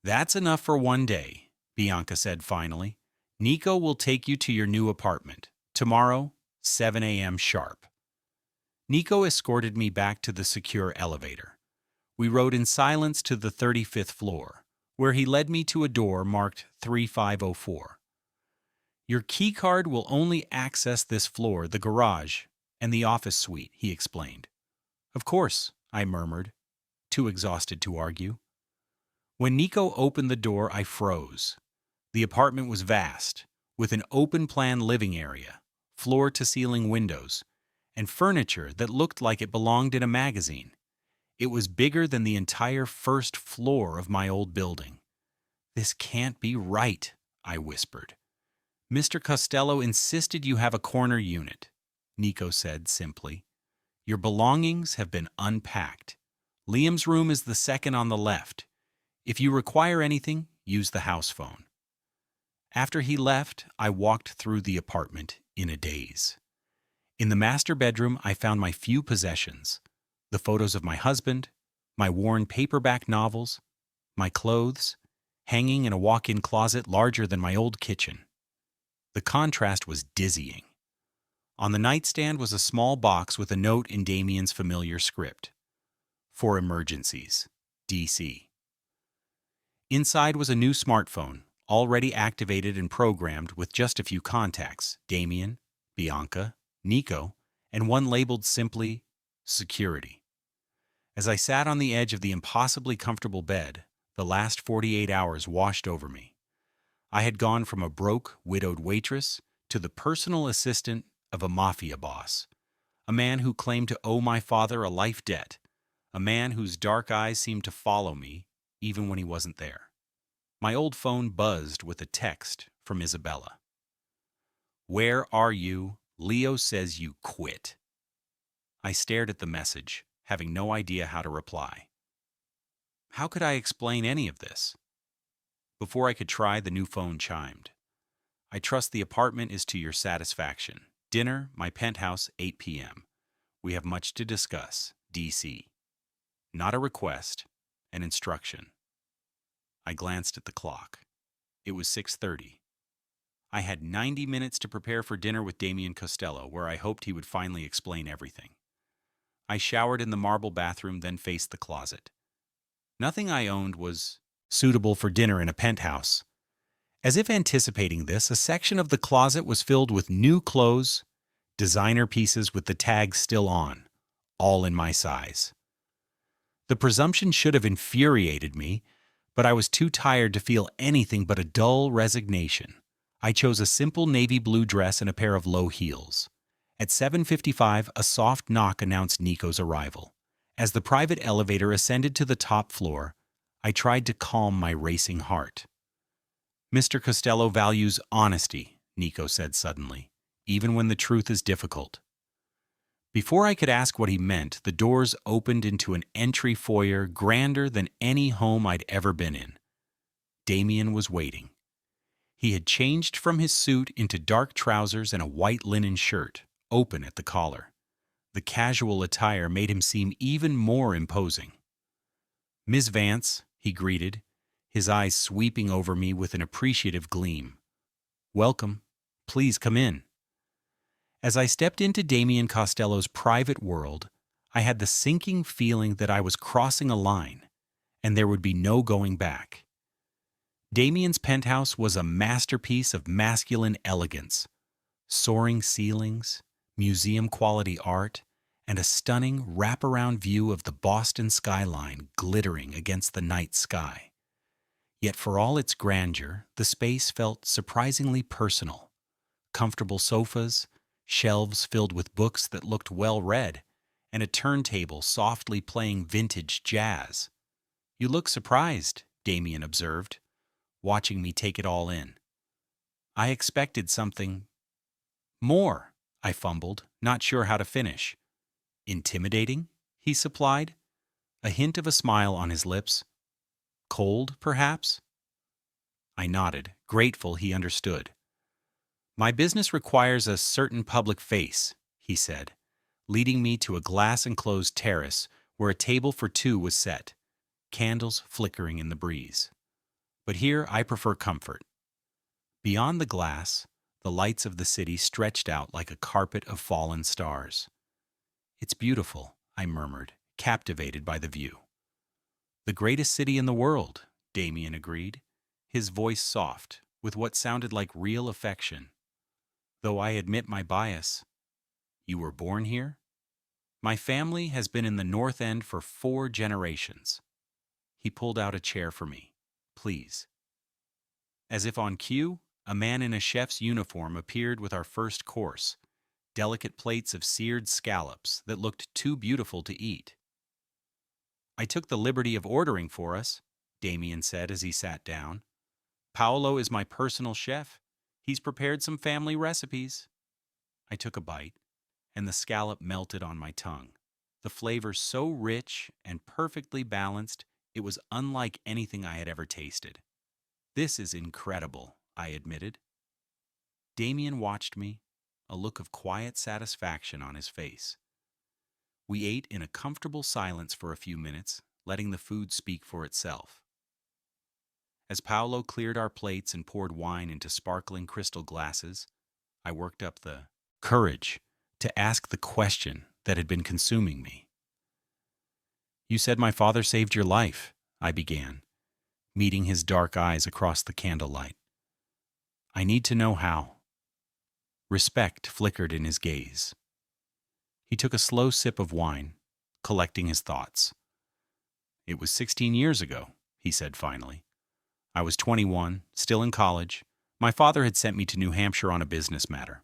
That's enough for one day, Bianca said finally. Nico will take you to your new apartment. Tomorrow, 7 a.m. sharp. Nico escorted me back to the secure elevator. We rode in silence to the 35th floor, where he led me to a door marked 3504. Your keycard will only access this floor, the garage, and the office suite, he explained. Of course, I murmured, too exhausted to argue. When Nico opened the door, I froze. The apartment was vast, with an open-plan living area, floor-to-ceiling windows, and furniture that looked like it belonged in a magazine. It was bigger than the entire first floor of my old building. This can't be right, I whispered. Mr. Costello insisted you have a corner unit, Nico said simply. Your belongings have been unpacked. Liam's room is the second on the left. If you require anything, use the house phone. After he left, I walked through the apartment in a daze. In the master bedroom, I found my few possessions. The photos of my husband, my worn paperback novels, my clothes, hanging in a walk-in closet larger than my old kitchen. The contrast was dizzying. On the nightstand was a small box with a note in Damien's familiar script. For emergencies, DC. Inside was a new smartphone, already activated and programmed with just a few contacts, Damien, Bianca, Nico, and one labeled simply, Security. As I sat on the edge of the impossibly comfortable bed, the last 48 hours washed over me. I had gone from a broke, widowed waitress to the personal assistant of a mafia boss, a man who claimed to owe my father a life debt, a man whose dark eyes seemed to follow me even when he wasn't there. My old phone buzzed with a text from Isabella. Where are you? Leo says you quit. I stared at the message, having no idea how to reply. How could I explain any of this? Before I could try, the new phone chimed. I trust the apartment is to your satisfaction. Dinner, my penthouse, 8 p.m. We have much to discuss. DC. Not a request, an instruction. I glanced at the clock. It was 6:30. I had 90 minutes to prepare for dinner with Damien Costello, where I hoped he would finally explain everything. I showered in the marble bathroom, then faced the closet. Nothing I owned was suitable for dinner in a penthouse. As if anticipating this, a section of the closet was filled with new clothes, designer pieces with the tags still on, all in my size. The presumption should have infuriated me, but I was too tired to feel anything but a dull resignation. I chose a simple navy blue dress and a pair of low heels. At 7:55, a soft knock announced Nico's arrival. As the private elevator ascended to the top floor, I tried to calm my racing heart. Mr. Costello values honesty, Nico said suddenly, even when the truth is difficult. Before I could ask what he meant, the doors opened into an entry foyer grander than any home I'd ever been in. Damien was waiting. He had changed from his suit into dark trousers and a white linen shirt, open at the collar. The casual attire made him seem even more imposing. Ms. Vance, he greeted, his eyes sweeping over me with an appreciative gleam. Welcome. Please come in. As I stepped into Damien Costello's private world, I had the sinking feeling that I was crossing a line, and there would be no going back. Damien's penthouse was a masterpiece of masculine elegance, soaring ceilings, museum-quality art, and a stunning wraparound view of the Boston skyline glittering against the night sky. Yet for all its grandeur, the space felt surprisingly personal. Comfortable sofas, shelves filled with books that looked well read, and a turntable softly playing vintage jazz. "You look surprised," Damien observed, watching me take it all in. "I expected something more," I fumbled, not sure how to finish. "Intimidating?" he supplied, a hint of a smile on his lips. "Cold, perhaps?" I nodded, grateful he understood. "My business requires a certain public face," he said, leading me to a glass-enclosed terrace where a table for two was set, candles flickering in the breeze. "But here I prefer comfort." Beyond the glass, the lights of the city stretched out like a carpet of fallen stars. "It's beautiful," I murmured, captivated by the view. "The greatest city in the world," Damien agreed, his voice soft, with what sounded like real affection. "Though I admit my bias." "You were born here?" "My family has been in the North End for 4 generations." He pulled out a chair for me. "Please." As if on cue, a man in a chef's uniform appeared with our first course, delicate plates of seared scallops that looked too beautiful to eat. "I took the liberty of ordering for us," Damien said as he sat down. "Paolo is my personal chef. He's prepared some family recipes." I took a bite, and the scallop melted on my tongue. The flavor so rich and perfectly balanced, it was unlike anything I had ever tasted. "This is incredible," I admitted. Damien watched me, a look of quiet satisfaction on his face. We ate in a comfortable silence for a few minutes, letting the food speak for itself. As Paolo cleared our plates and poured wine into sparkling crystal glasses, I worked up the courage to ask the question that had been consuming me. "You said my father saved your life," I began, meeting his dark eyes across the candlelight. "I need to know how." Respect flickered in his gaze. He took a slow sip of wine, collecting his thoughts. "It was 16 years ago," he said finally. "I was 21, still in college. My father had sent me to New Hampshire on a business matter.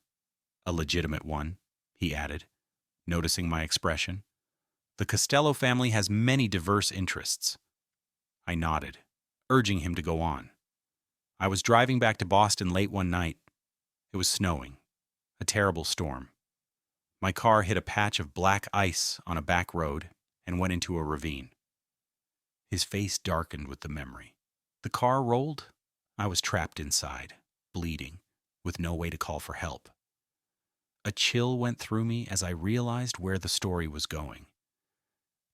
A legitimate one," he added, noticing my expression. "The Costello family has many diverse interests." I nodded, urging him to go on. "I was driving back to Boston late one night. It was snowing, a terrible storm. My car hit a patch of black ice on a back road and went into a ravine." His face darkened with the memory. "The car rolled. I was trapped inside, bleeding, with no way to call for help." A chill went through me as I realized where the story was going.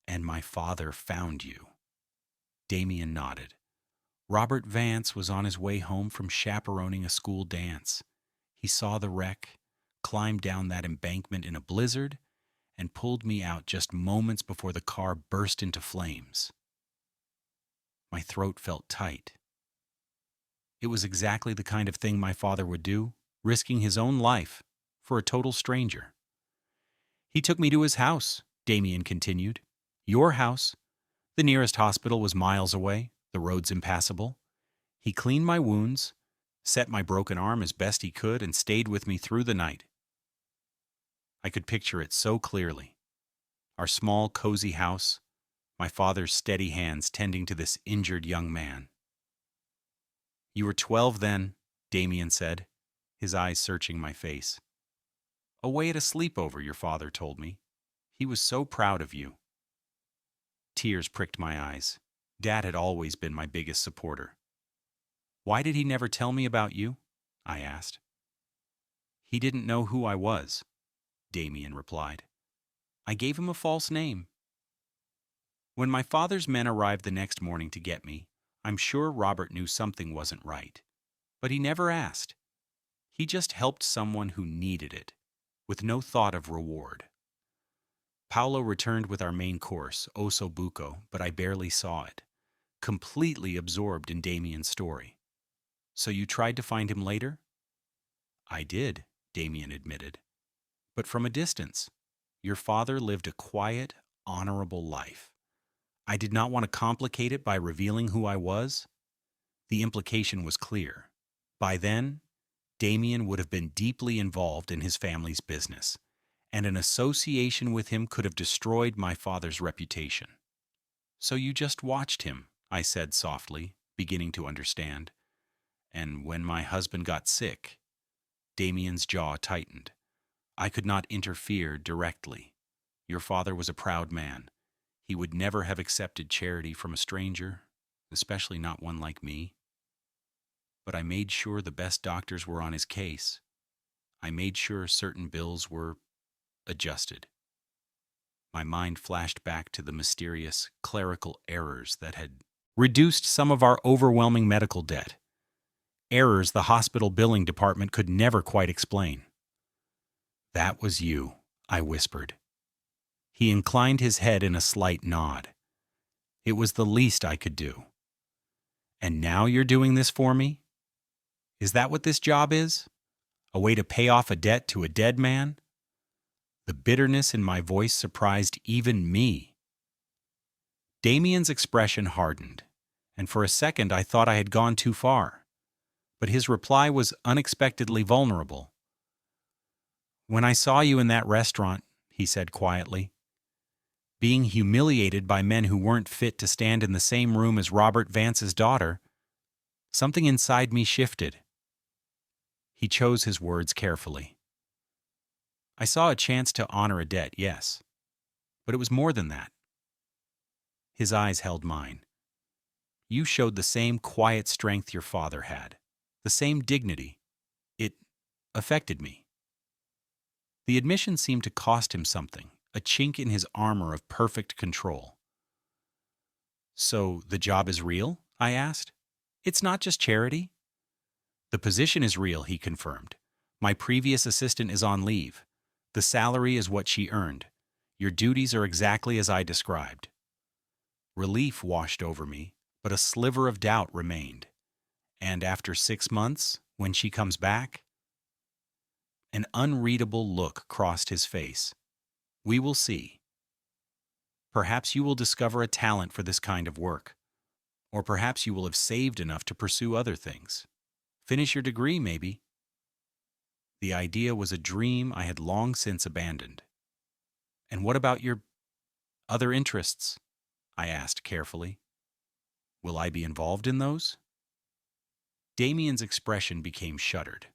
"And my father found you." Damien nodded. "Robert Vance was on his way home from chaperoning a school dance. He saw the wreck, climbed down that embankment in a blizzard, and pulled me out just moments before the car burst into flames." My throat felt tight. It was exactly the kind of thing my father would do, risking his own life for a total stranger. "He took me to his house," Damien continued. "Your house. The nearest hospital was miles away, the roads impassable. He cleaned my wounds, set my broken arm as best he could, and stayed with me through the night." I could picture it so clearly. Our small, cozy house, my father's steady hands tending to this injured young man. "You were 12 then," Damien said, his eyes searching my face. "Away at a sleepover, your father told me. He was so proud of you." Tears pricked my eyes. Dad had always been my biggest supporter. "Why did he never tell me about you?" I asked. "He didn't know who I was," Damien replied. "I gave him a false name." When my father's men arrived the next morning to get me, I'm sure Robert knew something wasn't right. But he never asked. He just helped someone who needed it, with no thought of reward. Paolo returned with our main course, osso buco, but I barely saw it, completely absorbed in Damien's story. "So you tried to find him later?" "I did," Damien admitted. "But from a distance. Your father lived a quiet, honorable life. I did not want to complicate it by revealing who I was." The implication was clear. By then, Damien would have been deeply involved in his family's business, and an association with him could have destroyed my father's reputation. So you just watched him, I said softly, beginning to understand. And when my husband got sick, Damien's jaw tightened. I could not interfere directly. Your father was a proud man. He would never have accepted charity from a stranger, especially not one like me. But I made sure the best doctors were on his case. I made sure certain bills were adjusted. My mind flashed back to the mysterious clerical errors that had reduced some of our overwhelming medical debt. Errors the hospital billing department could never quite explain. That was you, I whispered. He inclined his head in a slight nod. It was the least I could do. And now you're doing this for me? Is that what this job is? A way to pay off a debt to a dead man? The bitterness in my voice surprised even me. Damien's expression hardened, and for a second I thought I had gone too far. But his reply was unexpectedly vulnerable. When I saw you in that restaurant, he said quietly, being humiliated by men who weren't fit to stand in the same room as Robert Vance's daughter, something inside me shifted. He chose his words carefully. I saw a chance to honor a debt, yes, but it was more than that. His eyes held mine. You showed the same quiet strength your father had, the same dignity. It affected me. The admission seemed to cost him something, a chink in his armor of perfect control. So the job is real? I asked. It's not just charity? The position is real, he confirmed. My previous assistant is on leave. The salary is what she earned. Your duties are exactly as I described. Relief washed over me, but a sliver of doubt remained. And after 6 months, when she comes back? An unreadable look crossed his face. We will see. Perhaps you will discover a talent for this kind of work. Or perhaps you will have saved enough to pursue other things. Finish your degree, maybe. The idea was a dream I had long since abandoned. And what about your other interests? I asked carefully. Will I be involved in those? Damien's expression became shuttered.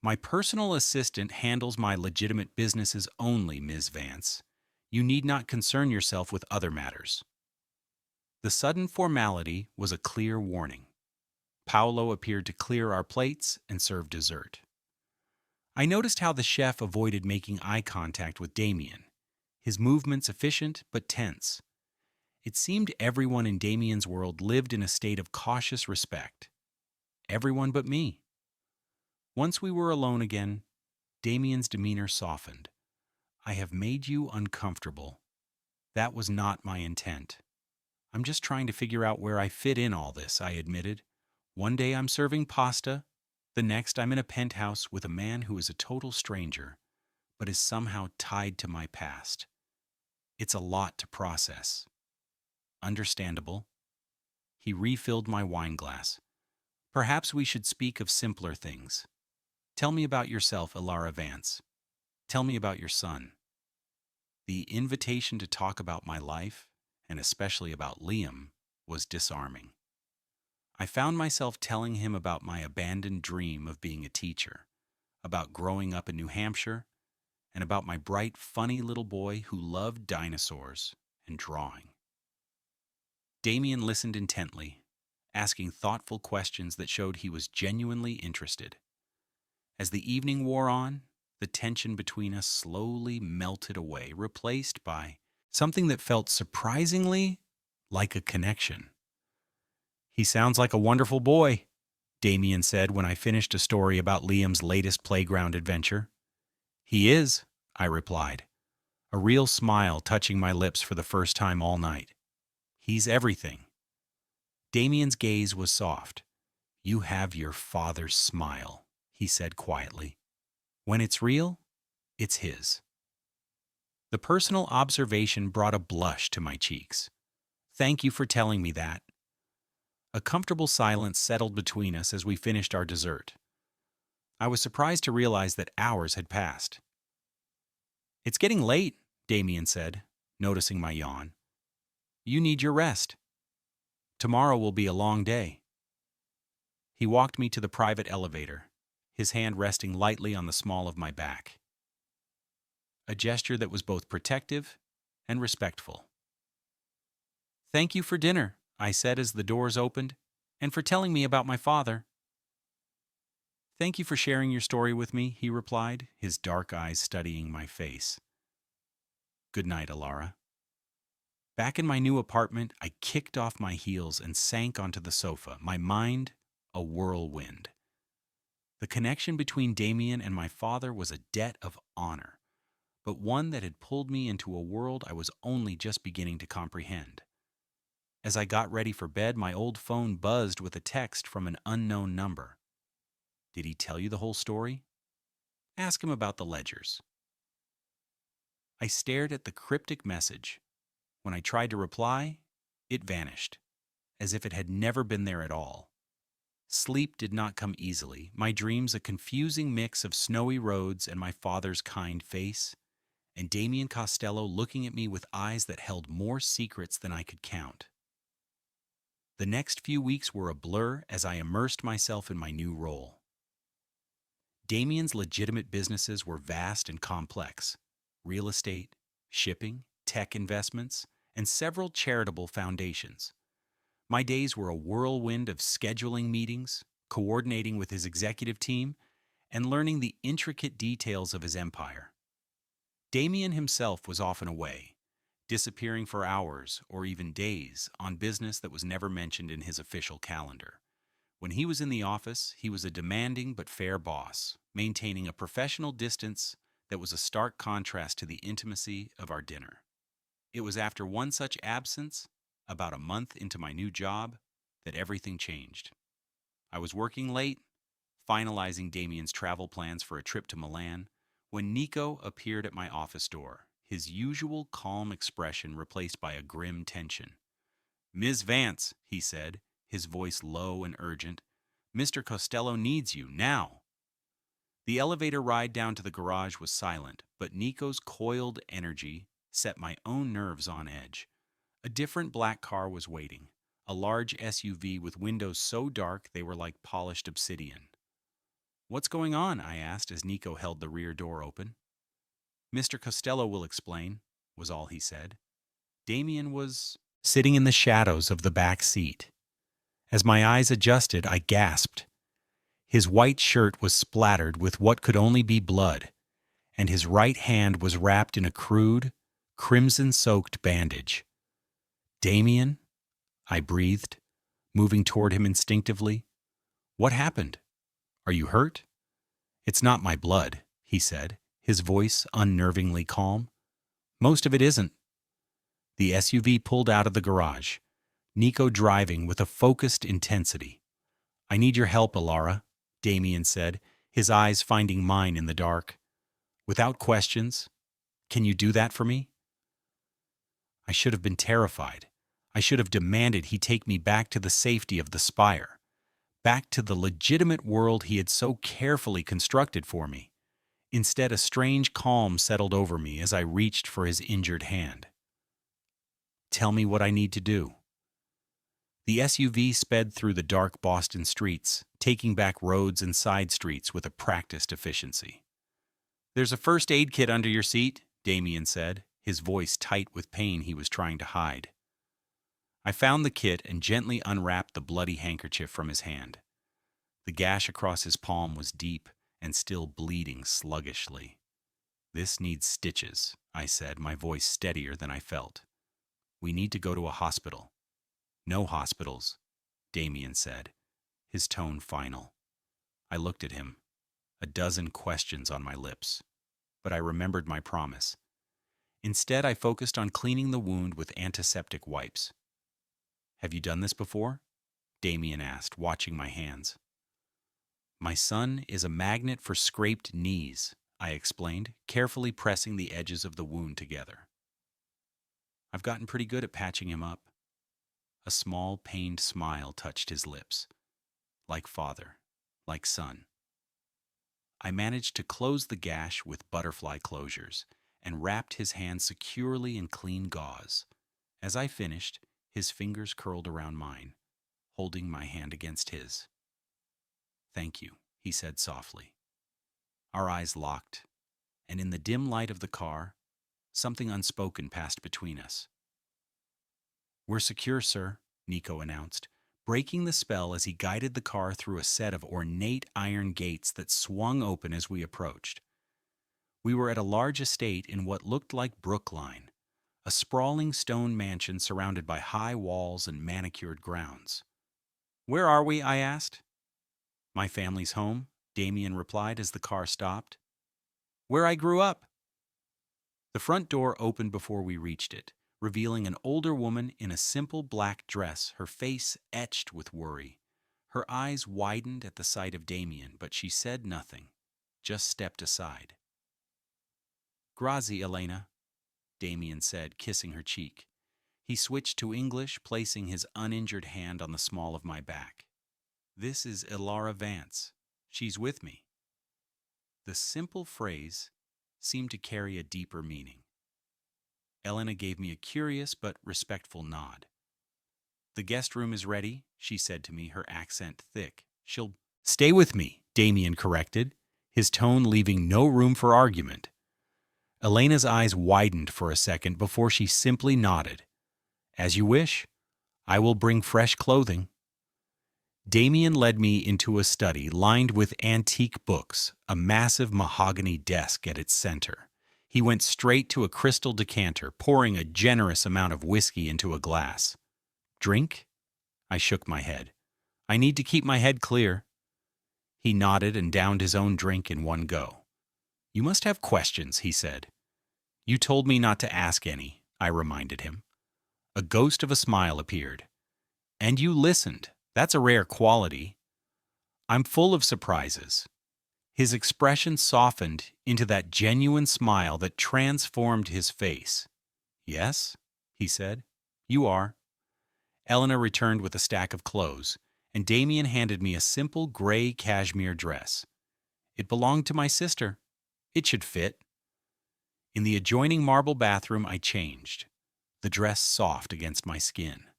My personal assistant handles my legitimate businesses only, Ms. Vance. You need not concern yourself with other matters. The sudden formality was a clear warning. Paolo appeared to clear our plates and serve dessert. I noticed how the chef avoided making eye contact with Damien, his movements efficient but tense. It seemed everyone in Damien's world lived in a state of cautious respect. Everyone but me. Once we were alone again, Damien's demeanor softened. I have made you uncomfortable. That was not my intent. I'm just trying to figure out where I fit in all this, I admitted. One day I'm serving pasta, the next I'm in a penthouse with a man who is a total stranger, but is somehow tied to my past. It's a lot to process. Understandable. He refilled my wine glass. Perhaps we should speak of simpler things. Tell me about yourself, Ilara Vance. Tell me about your son. The invitation to talk about my life, and especially about Liam, was disarming. I found myself telling him about my abandoned dream of being a teacher, about growing up in New Hampshire, and about my bright, funny little boy who loved dinosaurs and drawing. Damien listened intently, asking thoughtful questions that showed he was genuinely interested. As the evening wore on, the tension between us slowly melted away, replaced by something that felt surprisingly like a connection. He sounds like a wonderful boy, Damien said when I finished a story about Liam's latest playground adventure. He is, I replied, a real smile touching my lips for the first time all night. He's everything. Damien's gaze was soft. You have your father's smile, he said quietly. When it's real, it's his. The personal observation brought a blush to my cheeks. Thank you for telling me that. A comfortable silence settled between us as we finished our dessert. I was surprised to realize that hours had passed. "It's getting late," Damien said, noticing my yawn. "You need your rest. Tomorrow will be a long day." He walked me to the private elevator, his hand resting lightly on the small of my back. A gesture that was both protective and respectful. "Thank you for dinner," I said as the doors opened, "and for telling me about my father." "Thank you for sharing your story with me," he replied, his dark eyes studying my face. "Good night, Alara." Back in my new apartment, I kicked off my heels and sank onto the sofa, my mind a whirlwind. The connection between Damien and my father was a debt of honor, but one that had pulled me into a world I was only just beginning to comprehend. As I got ready for bed, my old phone buzzed with a text from an unknown number. "Did he tell you the whole story? Ask him about the ledgers." I stared at the cryptic message. When I tried to reply, it vanished, as if it had never been there at all. Sleep did not come easily, my dreams a confusing mix of snowy roads and my father's kind face, and Damien Costello looking at me with eyes that held more secrets than I could count. The next few weeks were a blur as I immersed myself in my new role. Damien's legitimate businesses were vast and complex: real estate, shipping, tech investments, and several charitable foundations. My days were a whirlwind of scheduling meetings, coordinating with his executive team, and learning the intricate details of his empire. Damien himself was often away, disappearing for hours or even days on business that was never mentioned in his official calendar. When he was in the office, he was a demanding but fair boss, maintaining a professional distance that was a stark contrast to the intimacy of our dinner. It was after one such absence, about a month into my new job, that everything changed. I was working late, finalizing Damien's travel plans for a trip to Milan, when Nico appeared at my office door, his usual calm expression replaced by a grim tension. "Ms. Vance," he said, his voice low and urgent, "Mr. Costello needs you, now." The elevator ride down to the garage was silent, but Nico's coiled energy set my own nerves on edge. A different black car was waiting, a large SUV with windows so dark they were like polished obsidian. "What's going on?" I asked as Nico held the rear door open. "Mr. Costello will explain," was all he said. Damien was sitting in the shadows of the back seat. As my eyes adjusted, I gasped. His white shirt was splattered with what could only be blood, and his right hand was wrapped in a crude, crimson-soaked bandage. "Damien?" I breathed, moving toward him instinctively. "What happened? Are you hurt?" "It's not my blood," he said, his voice unnervingly calm. "Most of it isn't." The SUV pulled out of the garage, Nico driving with a focused intensity. "I need your help, Alara," Damien said, his eyes finding mine in the dark. "Without questions, can you do that for me?" I should have been terrified. I should have demanded he take me back to the safety of the spire, back to the legitimate world he had so carefully constructed for me. Instead, a strange calm settled over me as I reached for his injured hand. "Tell me what I need to do." The SUV sped through the dark Boston streets, taking back roads and side streets with a practiced efficiency. "There's a first aid kit under your seat," Damien said, his voice tight with pain he was trying to hide. I found the kit and gently unwrapped the bloody handkerchief from his hand. The gash across his palm was deep and still bleeding sluggishly. "This needs stitches," I said, my voice steadier than I felt. "We need to go to a hospital." "No hospitals," Damien said, his tone final. I looked at him, a dozen questions on my lips, but I remembered my promise. Instead, I focused on cleaning the wound with antiseptic wipes. "Have you done this before?" Damien asked, watching my hands. "My son is a magnet for scraped knees," I explained, carefully pressing the edges of the wound together. "I've gotten pretty good at patching him up." A small, pained smile touched his lips. "Like father, like son." I managed to close the gash with butterfly closures and wrapped his hand securely in clean gauze. As I finished, his fingers curled around mine, holding my hand against his. "Thank you," he said softly. Our eyes locked, and in the dim light of the car, something unspoken passed between us. "We're secure, sir," Nico announced, breaking the spell as he guided the car through a set of ornate iron gates that swung open as we approached. We were at a large estate in what looked like Brookline, a sprawling stone mansion surrounded by high walls and manicured grounds. "Where are we?" I asked. "My family's home," Damien replied as the car stopped. "Where I grew up." The front door opened before we reached it, revealing an older woman in a simple black dress, her face etched with worry. Her eyes widened at the sight of Damien, but she said nothing, just stepped aside. "Grazie, Elena," Damien said, kissing her cheek. He switched to English, placing his uninjured hand on the small of my back. "This is Ilara Vance. She's with me." The simple phrase seemed to carry a deeper meaning. Elena gave me a curious but respectful nod. "The guest room is ready," she said to me, her accent thick. "She'll—" "Stay with me," Damien corrected, his tone leaving no room for argument. Elena's eyes widened for a second before she simply nodded. "As you wish. I will bring fresh clothing." Damien led me into a study lined with antique books, a massive mahogany desk at its center. He went straight to a crystal decanter, pouring a generous amount of whiskey into a glass. "Drink?" I shook my head. "I need to keep my head clear." He nodded and downed his own drink in one go. "You must have questions," he said. "You told me not to ask any," I reminded him. A ghost of a smile appeared. "And you listened. That's a rare quality." "I'm full of surprises." His expression softened into that genuine smile that transformed his face. "Yes," he said, "you are." Elena returned with a stack of clothes, and Damien handed me a simple gray cashmere dress. "It belonged to my sister. It should fit." In the adjoining marble bathroom, I changed, the dress soft against my skin.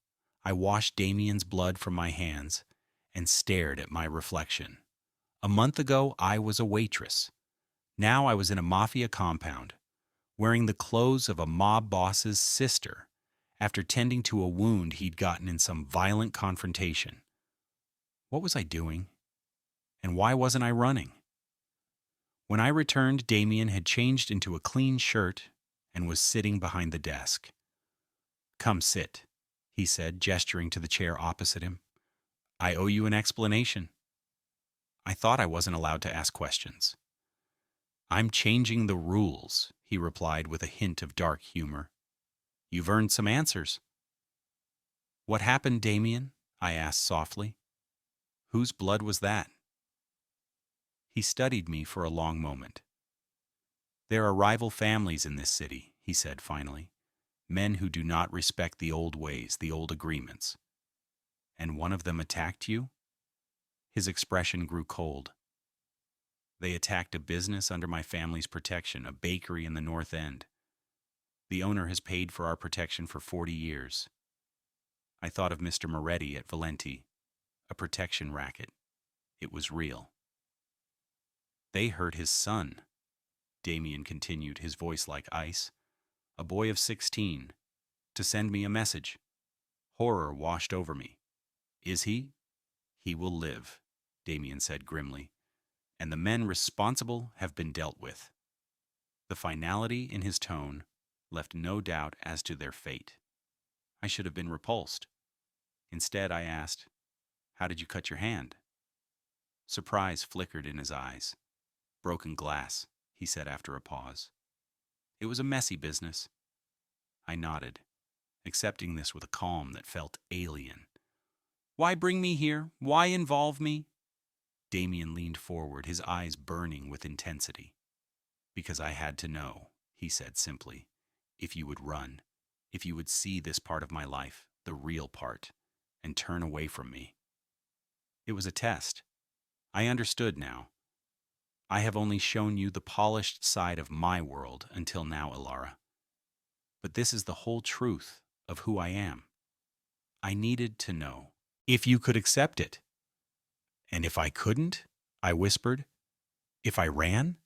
I washed Damien's blood from my hands and stared at my reflection. A month ago, I was a waitress. Now I was in a Mafia compound, wearing the clothes of a mob boss's sister after tending to a wound he'd gotten in some violent confrontation. What was I doing? And why wasn't I running? When I returned, Damien had changed into a clean shirt and was sitting behind the desk. "Come sit," he said, gesturing to the chair opposite him. "I owe you an explanation." I thought I wasn't allowed to ask questions. "I'm changing the rules," he replied with a hint of dark humor. "You've earned some answers." "What happened, Damien?" I asked softly. "Whose blood was that?" He studied me for a long moment. "There are rival families in this city," he said finally. "Men who do not respect the old ways, the old agreements. And one of them attacked you?" His expression grew cold. "They attacked a business under my family's protection, a bakery in the North End. The owner has paid for our protection for 40 years. I thought of Mr. Moretti at Valenti, a protection racket. It was real." "They hurt his son," Damien continued, his voice like ice. "A boy of 16, to send me a message." Horror washed over me. "Is he?" "He will live," Damien said grimly, "and the men responsible have been dealt with." The finality in his tone left no doubt as to their fate. I should have been repulsed. Instead, I asked, "How did you cut your hand?" Surprise flickered in his eyes. "Broken glass," he said after a pause. "It was a messy business." I nodded, accepting this with a calm that felt alien. "Why bring me here? Why involve me?" Damien leaned forward, his eyes burning with intensity. "Because I had to know," he said simply, "if you would run, if you would see this part of my life, the real part, and turn away from me." It was a test. I understood now. I have only shown you the polished side of my world until now, Ilara. But this is the whole truth of who I am. I needed to know if you could accept it. And if I couldn't, I whispered, if I ran?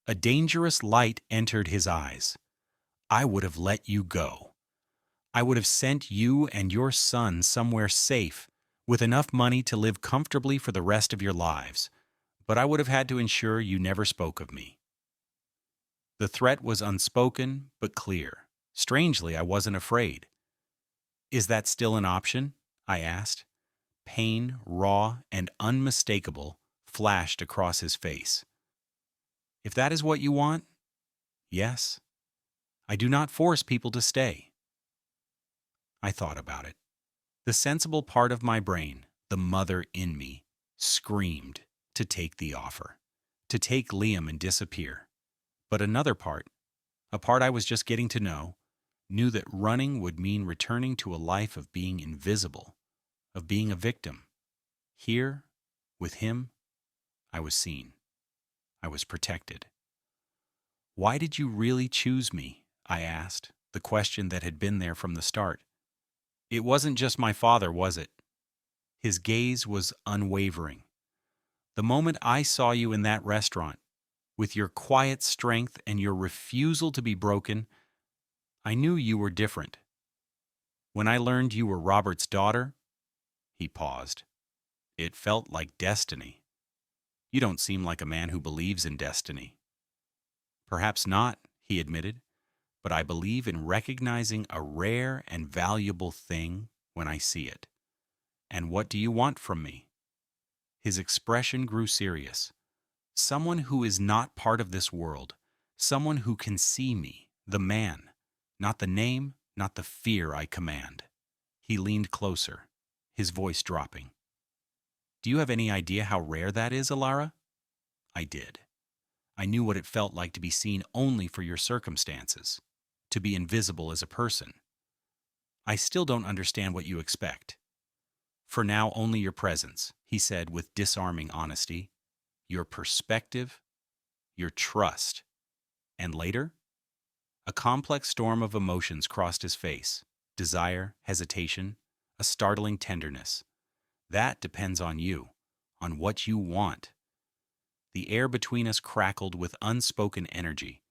A dangerous light entered his eyes. I would have let you go. I would have sent you and your son somewhere safe, with enough money to live comfortably for the rest of your lives, but I would have had to ensure you never spoke of me. The threat was unspoken, but clear. Strangely, I wasn't afraid. Is that still an option? I asked. Pain, raw and unmistakable, flashed across his face. If that is what you want, yes. I do not force people to stay. I thought about it. The sensible part of my brain, the mother in me, screamed to take the offer, to take Liam and disappear. But another part, a part I was just getting to know, knew that running would mean returning to a life of being invisible, of being a victim. Here, with him, I was seen. I was protected. Why did you really choose me? I asked, the question that had been there from the start. It wasn't just my father, was it? His gaze was unwavering. The moment I saw you in that restaurant, with your quiet strength and your refusal to be broken, I knew you were different. When I learned you were Robert's daughter, he paused. It felt like destiny. You don't seem like a man who believes in destiny. Perhaps not, he admitted, but I believe in recognizing a rare and valuable thing when I see it. And what do you want from me? His expression grew serious. Someone who is not part of this world, someone who can see me, the man, not the name, not the fear I command. He leaned closer, his voice dropping. Do you have any idea how rare that is, Ilara? I did. I knew what it felt like to be seen only for your circumstances, to be invisible as a person. I still don't understand what you expect. For now, only your presence, he said with disarming honesty, your perspective, your trust. And later? A complex storm of emotions crossed his face. Desire, hesitation, a startling tenderness. That depends on you, on what you want. The air between us crackled with unspoken energy.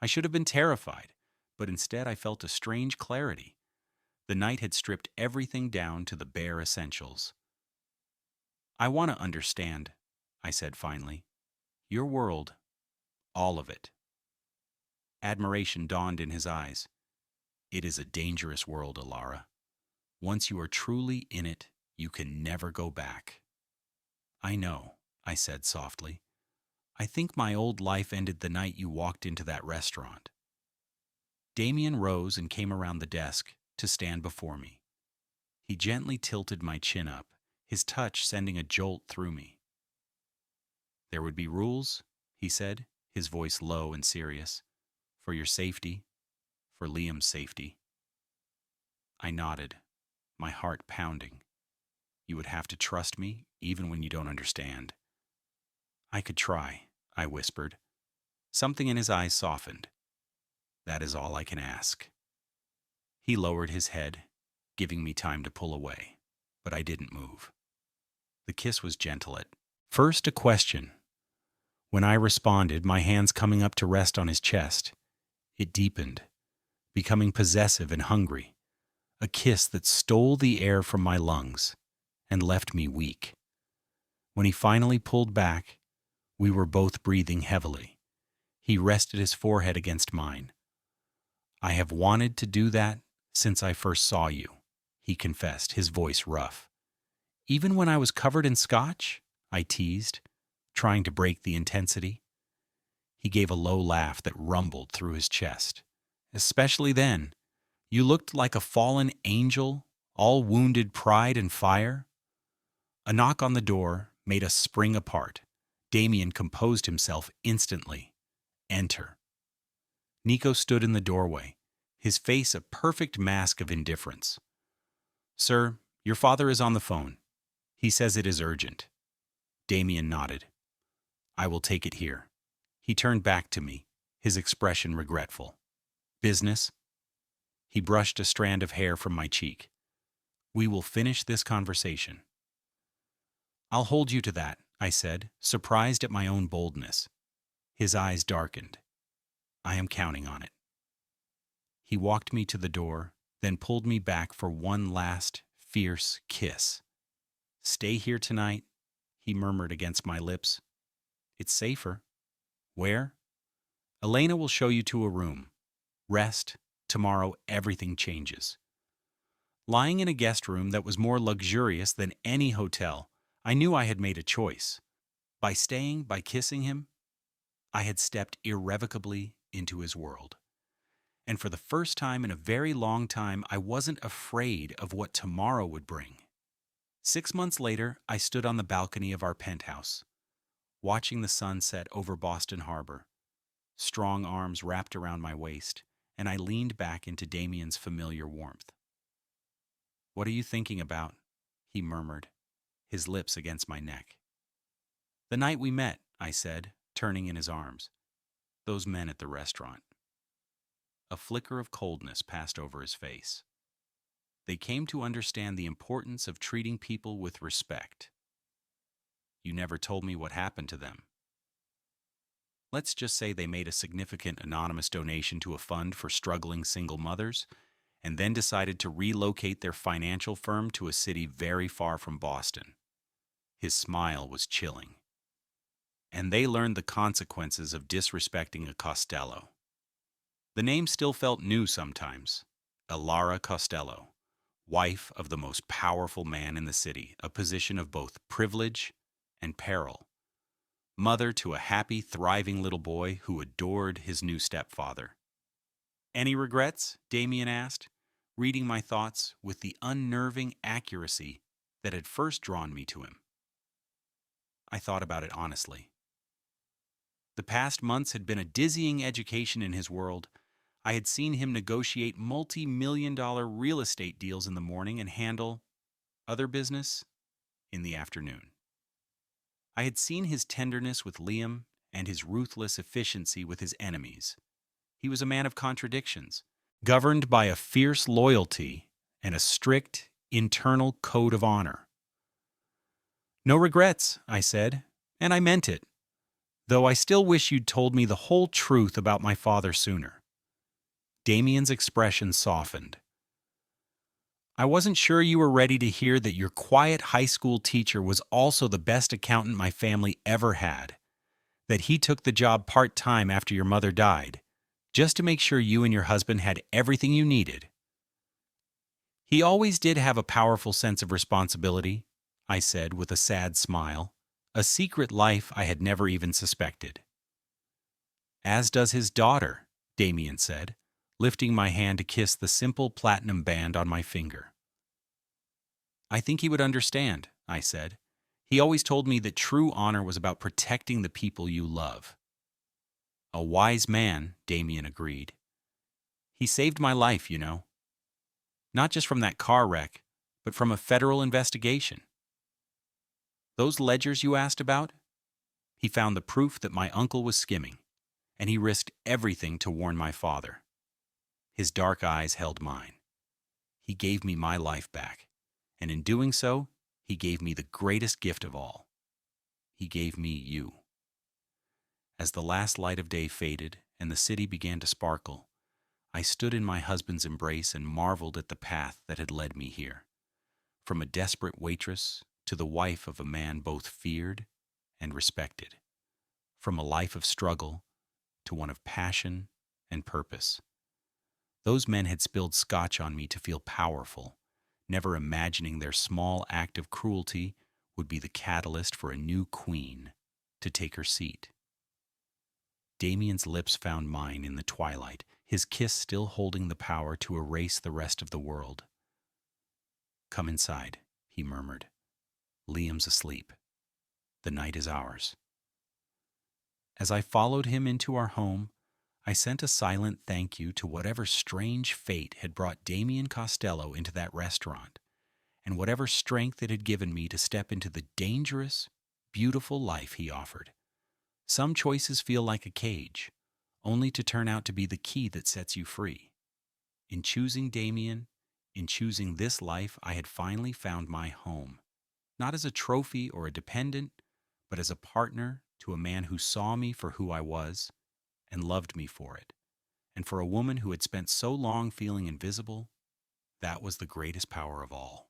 I should have been terrified, but instead I felt a strange clarity. The night had stripped everything down to the bare essentials. I want to understand, I said finally. Your world, all of it. Admiration dawned in his eyes. It is a dangerous world, Ilara. Once you are truly in it, you can never go back. I know, I said softly. I think my old life ended the night you walked into that restaurant. Damien rose and came around the desk to stand before me. He gently tilted my chin up, his touch sending a jolt through me. There would be rules, he said, his voice low and serious, for your safety, for Liam's safety. I nodded, my heart pounding. You would have to trust me, even when you don't understand. I could try, I whispered. Something in his eyes softened. That is all I can ask. He lowered his head, giving me time to pull away, but I didn't move. The kiss was gentle at first a question. When I responded, my hands coming up to rest on his chest, it deepened, becoming possessive and hungry, a kiss that stole the air from my lungs and left me weak. When he finally pulled back, we were both breathing heavily. He rested his forehead against mine. I have wanted to do that since I first saw you, he confessed, his voice rough. Even when I was covered in scotch? I teased, trying to break the intensity. He gave a low laugh that rumbled through his chest. Especially then, you looked like a fallen angel, all wounded pride and fire. A knock on the door made us spring apart. Damien composed himself instantly. Enter. Nico stood in the doorway, his face a perfect mask of indifference. Sir, your father is on the phone. He says it is urgent. Damien nodded. I will take it here. He turned back to me, his expression regretful. Business? He brushed a strand of hair from my cheek. We will finish this conversation. I'll hold you to that, I said, surprised at my own boldness. His eyes darkened. I am counting on it. He walked me to the door, then pulled me back for one last, fierce kiss. Stay here tonight, he murmured against my lips. It's safer. Where? Elena will show you to a room. Rest. Tomorrow everything changes. Lying in a guest room that was more luxurious than any hotel, I knew I had made a choice. By staying, by kissing him, I had stepped irrevocably into his world. And for the first time in a very long time, I wasn't afraid of what tomorrow would bring. 6 months later, I stood on the balcony of our penthouse, watching the sun set over Boston Harbor. Strong arms wrapped around my waist, and I leaned back into Damien's familiar warmth. What are you thinking about? He murmured, his lips against my neck. The night we met, I said, turning in his arms. Those men at the restaurant. A flicker of coldness passed over his face. They came to understand the importance of treating people with respect. You never told me what happened to them. Let's just say they made a significant anonymous donation to a fund for struggling single mothers, and then decided to relocate their financial firm to a city very far from Boston. His smile was chilling. And they learned the consequences of disrespecting a Costello. The name still felt new sometimes. Elara Costello, wife of the most powerful man in the city, a position of both privilege and peril. Mother to a happy, thriving little boy who adored his new stepfather. Any regrets? Damien asked, reading my thoughts with the unnerving accuracy that had first drawn me to him. I thought about it honestly. The past months had been a dizzying education in his world. I had seen him negotiate multi-million-dollar real estate deals in the morning and handle other business in the afternoon. I had seen his tenderness with Liam and his ruthless efficiency with his enemies. He was a man of contradictions, governed by a fierce loyalty and a strict internal code of honor. No regrets, I said, and I meant it, though I still wish you'd told me the whole truth about my father sooner. Damien's expression softened. I wasn't sure you were ready to hear that your quiet high school teacher was also the best accountant my family ever had, that he took the job part-time after your mother died, just to make sure you and your husband had everything you needed. He always did have a powerful sense of responsibility, I said with a sad smile, a secret life I had never even suspected. As does his daughter, Damien said, lifting my hand to kiss the simple platinum band on my finger. I think he would understand, I said. He always told me that true honor was about protecting the people you love. A wise man, Damien agreed. He saved my life, you know. Not just from that car wreck, but from a federal investigation. Those ledgers you asked about? He found the proof that my uncle was skimming, and he risked everything to warn my father. His dark eyes held mine. He gave me my life back, and in doing so, he gave me the greatest gift of all. He gave me you. As the last light of day faded and the city began to sparkle, I stood in my husband's embrace and marveled at the path that had led me here. From a desperate waitress to the wife of a man both feared and respected. From a life of struggle to one of passion and purpose. Those men had spilled scotch on me to feel powerful, never imagining their small act of cruelty would be the catalyst for a new queen to take her seat. Damien's lips found mine in the twilight, his kiss still holding the power to erase the rest of the world. Come inside, he murmured. Liam's asleep. The night is ours. As I followed him into our home, I sent a silent thank you to whatever strange fate had brought Damien Costello into that restaurant, and whatever strength it had given me to step into the dangerous, beautiful life he offered. Some choices feel like a cage, only to turn out to be the key that sets you free. In choosing Damien, in choosing this life, I had finally found my home, not as a trophy or a dependent, but as a partner to a man who saw me for who I was and loved me for it. And for a woman who had spent so long feeling invisible, that was the greatest power of all.